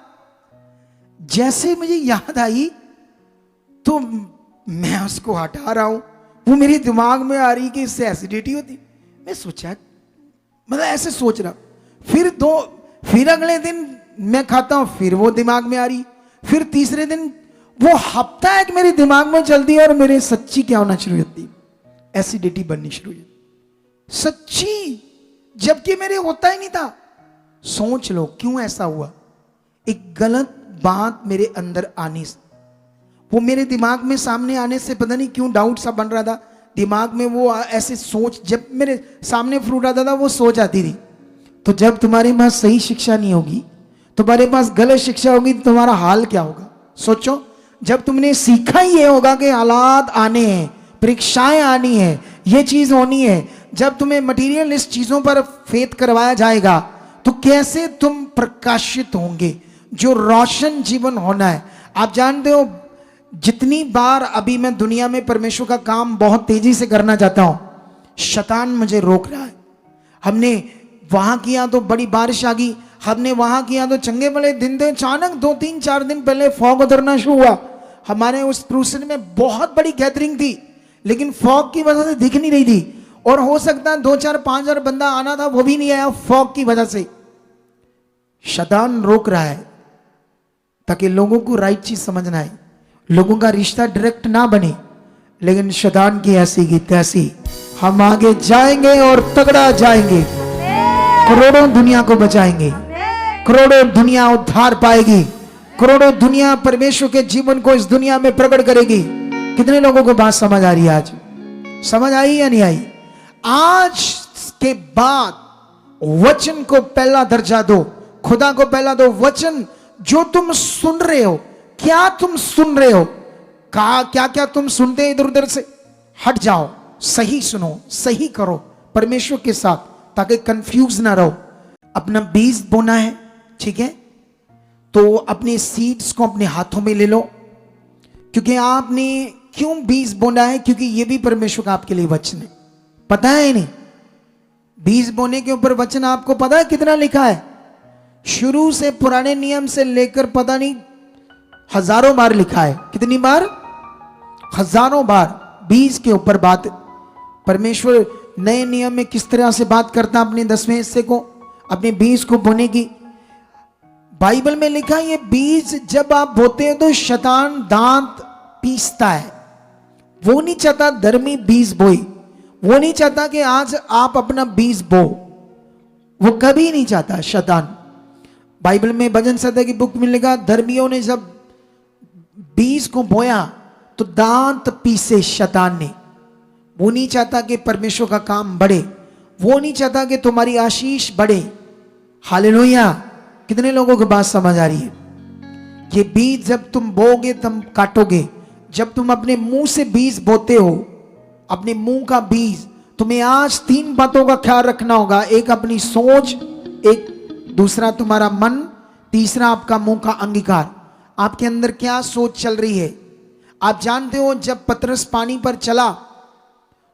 जैसे मुझे याद आई तो मैं उसको हटा रहा हूं, वो मेरे दिमाग में आ रही कि इससे एसिडिटी होती। मैं सोचा, मतलब ऐसे सोच रहा। फिर अगले दिन मैं खाता हूं, फिर वो दिमाग में आ रही। फिर तीसरे दिन वो हफ्ता एक मेरे दिमाग में चलती है और मेरे सच्ची क्या होना शुरू होती, एसिडिटी बननी शुरू हुई, सच्ची, जबकि मेरे होता ही नहीं था। सोच लो क्यों ऐसा हुआ। एक गलत बात मेरे अंदर आने से, वो मेरे दिमाग में सामने आने से पता नहीं क्यों डाउट सा बन रहा था दिमाग में। वो ऐसे सोच, जब मेरे सामने फ्रूट आता था वो सोच आती थी। तो जब तुम्हारे पास सही शिक्षा नहीं होगी, तुम्हारे पास गलत शिक्षा होगी, तो तुम्हारा हाल क्या होगा सोचो। जब तुमने सीखा ही ये होगा कि हालात आने हैं, परीक्षाएं आनी है, ये चीज होनी है, जब तुम्हें मटीरियलिस्ट चीजों पर फेथ करवाया जाएगा तो कैसे तुम प्रकाशित होंगे, जो रोशन जीवन होना है। आप जानते हो जितनी बार अभी मैं दुनिया में परमेश्वर का काम बहुत तेजी से करना चाहता हूं, शैतान मुझे रोक रहा है। हमने वहां किया तो बड़ी बारिश आ गई, हमने वहां किया तो चंगे बड़े दिन थे। अचानक 2-3-4 दिन पहले फॉग उतरना शुरू हुआ। हमारे उस क्रूसेड में बहुत बड़ी गैदरिंग थी, लेकिन फॉग की वजह से दिख नहीं रही थी, और हो सकता है 2-4-5 बंदा आना था, वो भी नहीं आया फॉग की वजह से। शैतान रोक रहा है ताकि लोगों को राइट चीज समझना है। लोगों का रिश्ता डायरेक्ट ना बने, लेकिन शैतान की ऐसी की तैसी हम आगे जाएंगे और तगड़ा जाएंगे, करोड़ों दुनिया को बचाएंगे, करोड़ों दुनिया उद्धार पाएगी, करोड़ों दुनिया परमेश्वर के जीवन को इस दुनिया में प्रकट करेगी। कितने लोगों को बात समझ आ रही है? आज समझ आई या नहीं आई? आज के बाद वचन को पहला दर्जा दो, खुदा को पहला दो। वचन जो तुम सुन रहे हो, क्या तुम सुन रहे हो, क्या क्या तुम सुनते हैं इधर उधर से, हट जाओ, सही सुनो, सही करो परमेश्वर के साथ, ताकि कंफ्यूज ना रहो। अपना बीज बोना है, ठीक है, तो अपने सीड्स को अपने हाथों में ले लो, क्योंकि आपने क्यों बीज बोना है? क्योंकि ये भी परमेश्वर का आपके लिए वचन है। पता है नहीं? बीज बोने के ऊपर वचन आपको पता है कितना लिखा है? शुरू से पुराने नियम से लेकर पता नहीं हजारों बार लिखा है। कितनी बार? हजारों बार बीज के ऊपर बात। परमेश्वर नए नियम में किस तरह से बात करता अपने 10वें हिस्से को, अपने बीज को बोने की। बाइबल में लिखा है ये बीज जब आप बोते हैं तो शैतान दांत पीसता है। वो नहीं चाहता धर्मी बीज बोए, वो नहीं चाहता कि आज आप अपना बीज बो, वो कभी नहीं चाहता शैतान। बाइबल में भजन संहिता की बुक में लिखा, धर्मियों ने जब बीज को बोया तो दांत पीसे शैतान ने। वो नहीं चाहता कि परमेश्वर का काम बढ़े, वो नहीं चाहता कि तुम्हारी आशीष बढ़े। हालेलुया! कितने लोगों को बात समझ आ रही है? ये बीज जब तुम बोगे तुम काटोगे। जब तुम अपने मुंह से बीज बोते हो, अपने मुंह का बीज, तुम्हें आज 3 बातों का ख्याल रखना होगा। एक अपनी सोच, एक दूसरा तुम्हारा मन, तीसरा आपका मुंह का अंगीकार। आपके अंदर क्या सोच चल रही है? आप जानते हो जब पतरस पानी पर चला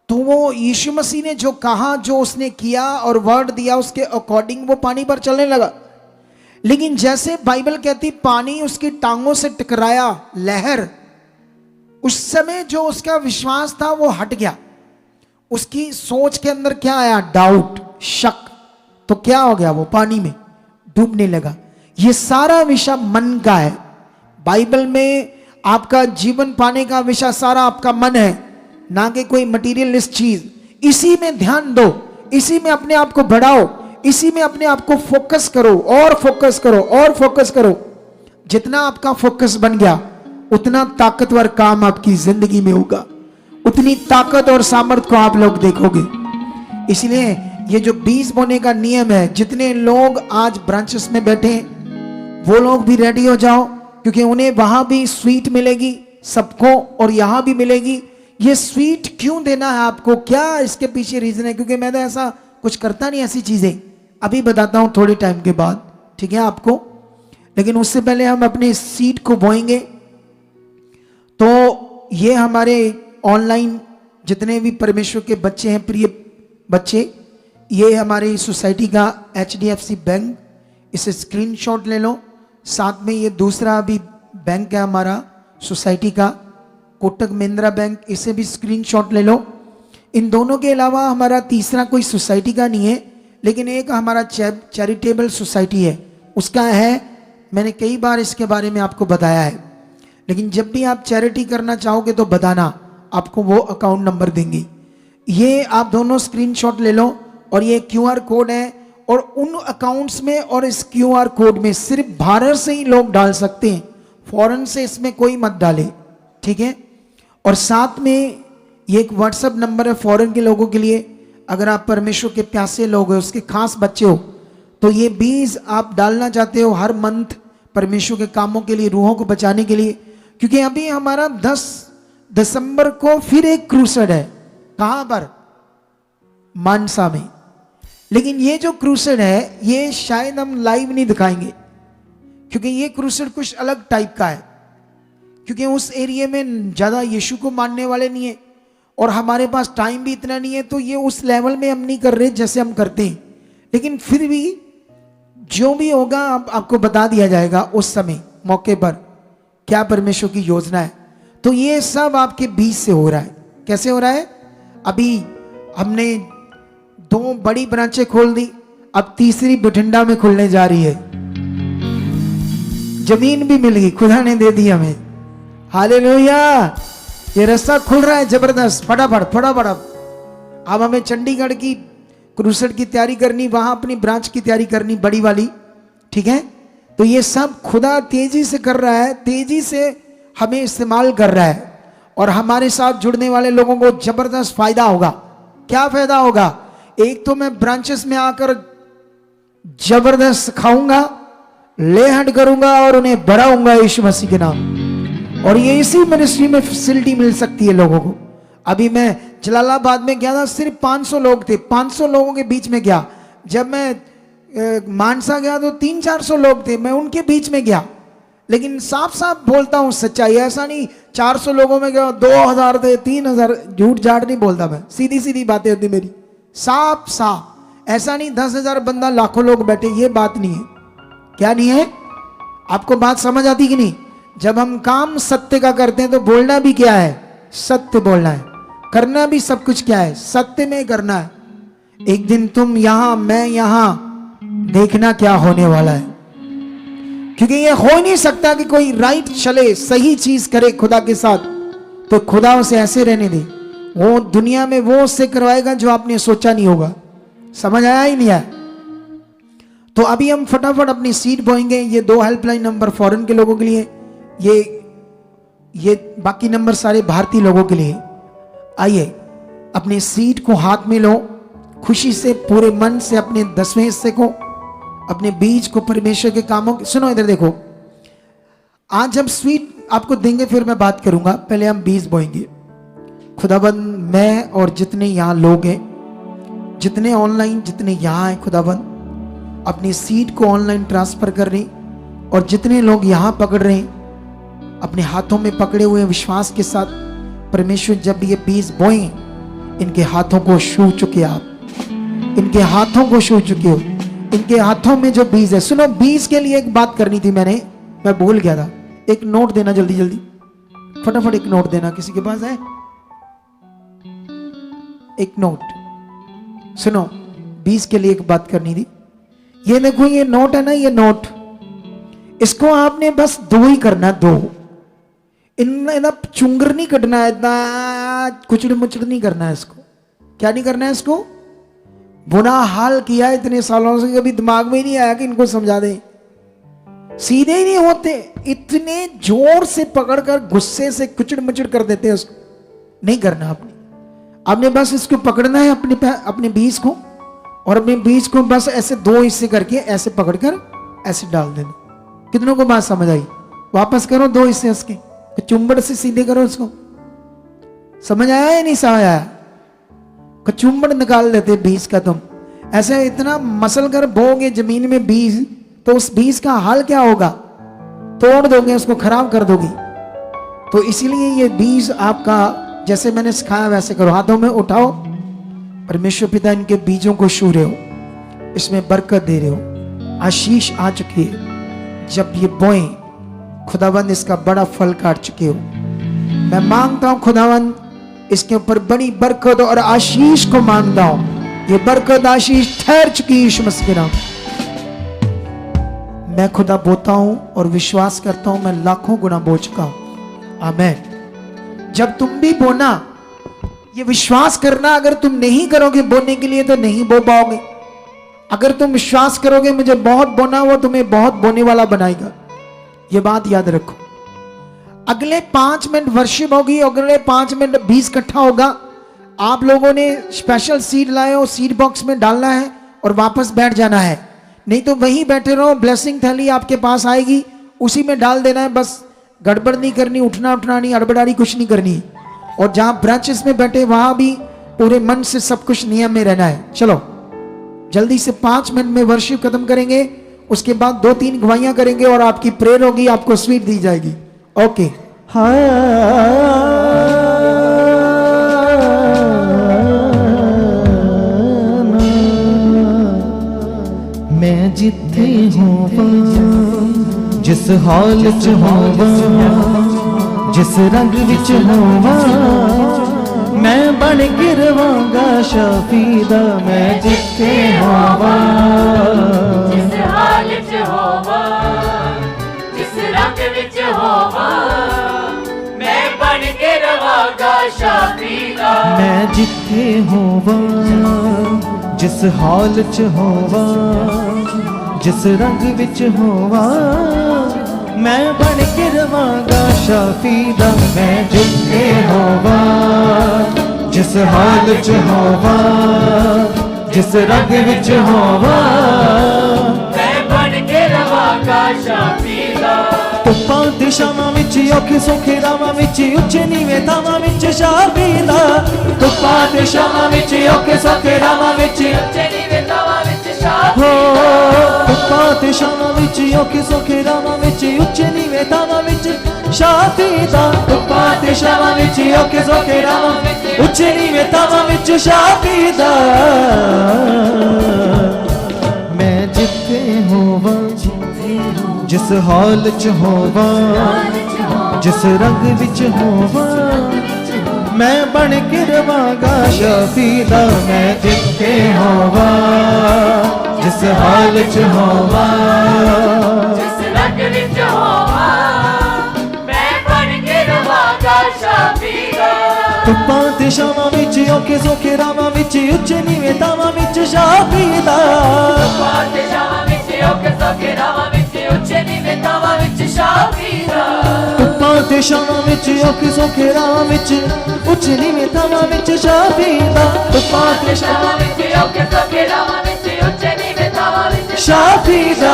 तो वो यीशु मसीह ने जो कहा, जो उसने किया और वर्ड दिया, उसके अकॉर्डिंग वो पानी पर चलने लगा। लेकिन जैसे बाइबल कहती पानी उसकी टांगों से टकराया, लहर, उस समय जो उसका विश्वास था वो हट गया। उसकी सोच के अंदर क्या आया? डाउट, शक। तो क्या हो गया? वो पानी में डूबने लगा। ये सारा विषय मन का है। बाइबल में आपका जीवन पाने का विषय सारा आपका मन है, ना कि कोई मटीरियलिस्ट चीज। इसी में ध्यान दो, इसी में अपने आप को बढ़ाओ, इसी में अपने आप को फोकस करो और फोकस करो और फोकस करो। जितना आपका फोकस बन गया उतना ताकतवर काम आपकी जिंदगी में होगा, उतनी ताकत और सामर्थ्य को आप लोग देखोगे। इसलिए ये जो बीज बोने का नियम है, जितने लोग आज ब्रांचेस में बैठे हैं वो लोग भी रेडी हो जाओ, क्योंकि उन्हें वहां भी स्वीट मिलेगी सबको और यहां भी मिलेगी। ये स्वीट क्यों देना है आपको? क्या इसके पीछे रीजन है? क्योंकि मैं तो ऐसा कुछ करता नहीं, ऐसी चीजें अभी बताता हूं थोड़े टाइम के बाद, ठीक है आपको। लेकिन उससे पहले हम अपने सीड को बोएंगे। तो ये हमारे ऑनलाइन जितने भी परमेश्वर के बच्चे हैं, प्रिय बच्चे, ये हमारी सोसाइटी का HDFC बैंक, इसे स्क्रीनशॉट ले लो। साथ में ये दूसरा भी बैंक है हमारा सोसाइटी का, कोटक महिंद्रा बैंक, इसे भी स्क्रीनशॉट ले लो। इन दोनों के अलावा हमारा तीसरा कोई सोसाइटी का नहीं है, लेकिन एक हमारा चैरिटेबल सोसाइटी है, उसका है। मैंने कई बार इसके बारे में आपको बताया है, लेकिन जब भी आप चैरिटी करना चाहोगे तो बताना, आपको वो अकाउंट नंबर देंगे। ये आप दोनों स्क्रीनशॉट ले लो और ये QR कोड है। और उन अकाउंट्स में और इस QR कोड में सिर्फ भारत से ही लोग डाल सकते हैं, फॉरेन से इसमें कोई मत डाले, ठीक है। और साथ में ये एक व्हाट्सएप नंबर है फॉरेन के लोगों के लिए। अगर आप परमेश्वर के प्यासे लोग हो, उसके खास बच्चे हो, तो ये बीज आप डालना चाहते हो हर मंथ परमेश्वर के कामों के लिए, रूहों को बचाने के लिए। क्योंकि अभी हमारा 10 दिसंबर को फिर एक क्रूसेड है। कहां पर? मानसा में। लेकिन ये जो क्रूसेड है ये शायद हम लाइव नहीं दिखाएंगे, क्योंकि ये क्रूसेड कुछ अलग टाइप का है। क्योंकि उस एरिया में ज्यादा यीशु को मानने वाले नहीं है और हमारे पास टाइम भी इतना नहीं है, तो ये उस लेवल में हम नहीं कर रहे जैसे हम करते हैं। लेकिन फिर भी जो भी होगा आपको बता दिया जाएगा उस समय मौके पर, क्या परमेश्वर की योजना है। तो ये सब आपके बीच से हो रहा है। कैसे हो रहा है? अभी हमने 2 बड़ी ब्रांचें खोल दी, अब तीसरी बठिंडा में खुलने जा रही है। जमीन भी मिल गई, खुदा ने दे दी हमें। हालेलुया। ये रास्ता खुल रहा है जबरदस्त, फटाफट फटाफट। अब हमें चंडीगढ़ की क्रूसेड की तैयारी करनी, वहां अपनी ब्रांच की तैयारी करनी बड़ी वाली, ठीक है। तो ये सब खुदा तेजी से कर रहा है, तेजी से हमें इस्तेमाल कर रहा है, और हमारे साथ जुड़ने वाले लोगों को जबरदस्त फायदा होगा। क्या फायदा होगा? एक तो मैं ब्रांचेस में आकर जबरदस्त सिखाऊंगा, ले हैंड करूंगा और उन्हें बढ़ाऊंगा यीशु मसीह के नाम। और ये इसी मिनिस्ट्री में फैसिलिटी मिल सकती है लोगों को। अभी मैं जलालाबाद में गया था, सिर्फ 500 लोग थे, 500 लोगों के बीच में गया। जब मैं मानसा गया तो 300-400 लोग थे, मैं उनके बीच में गया। लेकिन साफ साफ बोलता हूं सच्चाई, ऐसा नहीं 400 लोगों में गया 2000 थे 3000, झूठ झाट नहीं बोलता मैं, सीधी सीधी बातें होती मेरी, साफ साफ। ऐसा नहीं 10,000 बंदा लाखों लोग बैठे, ये बात नहीं है। क्या नहीं है? आपको बात समझ आती कि नहीं? जब हम काम सत्य का करते हैं तो बोलना भी क्या है? सत्य बोलना है। करना भी सब कुछ क्या है? सत्य में करना है। एक दिन तुम यहां, मैं यहां, देखना क्या होने वाला है। क्योंकि ये हो नहीं सकता कि कोई राइट चले, सही चीज करे खुदा के साथ, तो खुदा उसे ऐसे रहने दे। वो दुनिया में वो उससे करवाएगा जो आपने सोचा नहीं होगा। समझ आया ही नहीं आया? तो अभी हम फटाफट अपनी सीट बोएंगे। ये 2 हेल्पलाइन नंबर फॉरेन के लोगों के लिए, ये बाकी नंबर सारे भारतीय लोगों के लिए। आइए अपनी सीट को हाथ में लो, खुशी से पूरे मन से अपने 10वें हिस्से को, अपने बीज को परमेश्वर के कामों। सुनो इधर देखो, आज हम स्वीट आपको देंगे, फिर मैं बात करूंगा। पहले हम बीज बोएंगे। खुदाबंद, मैं और जितने यहाँ लोग हैं, जितने ऑनलाइन, जितने यहाँ हैं, खुदाबंद अपनी सीट को ऑनलाइन ट्रांसफर कर रहे, और जितने लोग यहाँ पकड़ रहे हैं अपने हाथों में पकड़े हुए विश्वास के साथ, परमेश्वर जब ये बीज बोए, इनके हाथों को छू चुके आप, इनके हाथों को छू चुके हो। इनके हाथों में जो बीज है, सुनो बीज के लिए एक बात करनी थी मैंने, मैं भूल गया था। एक नोट देना जल्दी जल्दी, फटाफट एक नोट देना। किसी के पास है? एक नोट। सुनो बीज के लिए एक बात करनी थी। ये देखो, ये नोट है ना, ये नोट, इसको आपने बस 2 ही करना, 2। इतना चुंगर नहीं कटना है, इतना कुचड़ मुचड़ नहीं करना है इसको। क्या नहीं करना है इसको? बुरा हाल किया इतने सालों से, कभी दिमाग में नहीं आया कि इनको समझा दें। सीधे ही नहीं होते, इतने जोर से पकड़कर गुस्से से कुचड़ मुचड़ कर देते हैं उसको। नहीं करना आपने बस इसको पकड़ना है, अपने बीज को, और अपने बीज को बस ऐसे 2 हिस्से करके ऐसे पकड़कर ऐसे डाल देना। कितनों को बात समझ आई? वापस करो 2 हिस्से उसके, कचुम्बड़ से सीधे करो उसको। समझ आया या नहीं समझ आया? कचुम्बड़ निकाल देते बीज का। तुम ऐसे इतना मसल कर बोगे जमीन में बीज, तो उस बीज का हाल क्या होगा? तोड़ दोगे उसको, खराब कर दोगे। तो इसीलिए ये बीज आपका, जैसे मैंने सिखाया वैसे करो। हाथों में उठाओ, परमेश्वर पिता इनके बीजों को छू रहे हो, इसमें बरकत दे रहे हो, आशीष आ चुकी है। जब ये बोए, खुदावंद इसका बड़ा फल काट चुके हो। मैं मांगता हूं खुदावंद, इसके ऊपर बड़ी बरकत और आशीष को मांगता हूं। ये बरकत आशीष ठहर चुकी है यीशु मसीह के नाम। मैं खुदा बोता हूं और विश्वास करता हूं मैं लाखों गुना बो चुका हूं। आमीन। जब तुम भी बोना, ये विश्वास करना, अगर तुम नहीं करोगे बोने के लिए तो नहीं बो पाओगे। अगर तुम विश्वास करोगे मुझे बहुत बोना, वो तुम्हें बहुत बोने वाला बनाएगा। ये बात याद रखो। अगले 5 मिनट वर्शिप होगी, अगले 5 मिनट बीज इकट्ठा होगा। आप लोगों ने स्पेशल सीड लाए हो, सीड बॉक्स में डालना है और वापस बैठ जाना है। नहीं तो वहीं बैठे रहो, ब्लेसिंग थैली आपके पास आएगी, उसी में डाल देना है। बस गड़बड़ नहीं करनी, उठना नहीं, अड़बड़ाड़ी कुछ नहीं करनी। और जहां ब्रांचेस में बैठे वहां भी पूरे मन से सब कुछ नियम में रहना है। चलो जल्दी से 5 मिनट में वर्शिप खत्म करेंगे, उसके बाद 2-3 गवाहियां करेंगे और आपकी प्रेयर होगी, आपको स्वीट दी जाएगी। ओके। मैं जिथे होवां, जिस हाल च होवां, जिस रंग विच होवां, मैं बन के रवांगा शाफी दा। मैं जिथे होवां, जिस हाल च होवां, जिस रंग विच होवां, ਰਵਾਂਗਾ ਸ਼ਾਫੀ ਦਾ ਮੈਂ ਜਿੱਥੇ ਹੋਵਾਂ ਜਿਸ ਹਾਲ 'ਚ ਹੋਵਾਂ ਜਿਸ ਰੰਗ ਵਿੱਚ ਹੋਵਾਂ ਮੈਂ ਬਣ ਕੇ ਰਵਾਂਗਾ ਸ਼ਾਫੀ ਦਾ ਮੈਂ ਜਿੱਥੇ ਹੋਵਾਂ ਜਿਸ ਹਾਲ 'ਚ ਹੋਵਾਂ ਜਿਸ ਰੰਗ ਵਿੱਚ ਹੋਵਾਂ ਮੈਂ ਬਣ ਕੇ ਰਵਾਂਗਾ ਸ਼ਾਫੀ ਦਾ ਧੁੱਪਾਂ ਤੇ ਛਾਵਾਂ ਵਿੱਚ ਔਖੇ ਸੌਖੇ ਰਾਵਾਂ ਵਿੱਚ ਉੱਚੇ ਨੀਵੇਂ ਥਾਵਾਂ ਵਿੱਚ ਸ਼ਾਫੀ ਦਾ ਧੁੱਪਾਂ ਤੇ ਛਾਵਾਂ ਵਿੱਚ ਔਖੇ ਸੌਖੇ ਰਾਵਾਂ ਵਿੱਚ ਉੱਚੇ ਨੀਵੇਂ ਥਾਵਾਂ ਵਿੱਚ ਸ਼ਾਫੀ ਹੋ ਧੁੱਪਾਂ ਤੇ ਛਾਵਾਂ ਵਿੱਚ ਔਖੇ ਸੌਖੇ ਰਾਵਾਂ ਵਿੱਚ ਉੱਚੇ ਨੀਵੇਂ ਥਾਵਾਂ ਵਿੱਚ ਸ਼ਾਫੀ ਦਾ ਧੁੱਪਾਂ ਤੇ ਛਾਵਾਂ ਵਿੱਚ ਔਖੇ ਸੌਖੇ ਰਾਵਾਂ ਵਿੱਚ ਉੱਚੇ ਨੀਵੇਂ ਥਾਵਾਂ ਵਿੱਚ ਸ਼ਾਫੀ ਦਾ ਮੈਂ ਜਿੱਥੇ ਹੋਵਾਂ ਜਿਸ ਹਾਲ 'ਚ ਹੋਵਾਂ ਜਿਸ ਰੰਗ ਵਿੱਚ ਹੋਵਾਂ ਮੈਂ ਬਣ ਕੇ ਰਵਾਂਗਾ ਸ਼ਾਫੀ ਦਾ ਮੈਂ ਜਿੱਥੇ ਹੋਵਾਂ ਜਿਸ ਹਾਲ 'ਚ ਹੋਵਾਂ ਜਿਸ ਰੰਗ ਵਿੱਚ ਹੋਵਾਂ ਮੈਂ ਬਣ ਕੇ ਰਵਾਂਗਾ ਸ਼ਾਫੀ ਦਾ ਧੁੱਪਾਂ ਤੇ ਛਾਵਾਂ ਵਿੱਚ ਔਖੇ ਸੌਖੇ ਰਾਵਾਂ ਵਿੱਚ ਉੱਚੇ ਨੀਵੇਂ ਥਾਵਾਂ ਵਿੱਚ ਸ਼ਾਫੀ ਦਾ ਪਾਤੇ ਜਾਵਾਂ ਵਿੱਚ ਔਖੇ ਸੌਖੇ ਰਾਵਾਂ ਵਿੱਚ ਉੱਚੇ ਨੀਵੇਂ ਥਾਵਾਂ ਵਿੱਚ ਸ਼ਾਫੀ ਦਾ ਧੁੱਪਾਂ ਤੇ ਛਾਵਾਂ ਵਿੱਚ ਔਖੇ ਸੌਖੇ ਰਾਵਾਂ ਵਿੱਚ ਉੱਚੇ ਨੀਵੇਂ ਥਾਵਾਂ ਵਿੱਚ ਸ਼ਾਫੀ ਦਾ ਧੁੱਪਾਂ ਤੇ ਜਾਵਾਂ ਵਿੱਚ ਔਖੇ ਸੌਖੇ ਰਾਵਾਂ ਵਿੱਚ ਉੱਚੇ ਨੀਵੇਂ ਥਾਵਾਂ ਵਿੱਚ शाफी दा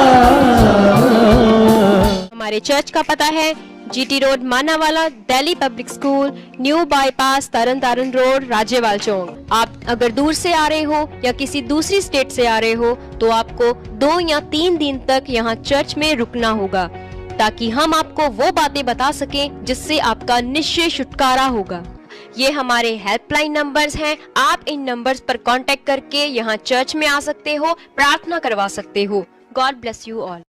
हमारे चर्च का पता है GT road Manawala, Delhi Public School, new bypass, Tarn Taran road, Rajyawal chowk. आप अगर दूर से आ रहे हो या किसी दूसरी स्टेट से आ रहे हो तो आपको 2 या 3 दिन तक यहाँ चर्च में रुकना होगा ताकि हम आपको वो बातें बता सकें जिससे आपका निश्चय छुटकारा होगा। ये हमारे हेल्पलाइन नंबर्स हैं। आप इन नंबर्स पर कांटेक्ट करके यहाँ चर्च में आ सकते हो, प्रार्थना करवा सकते हो। God bless you all.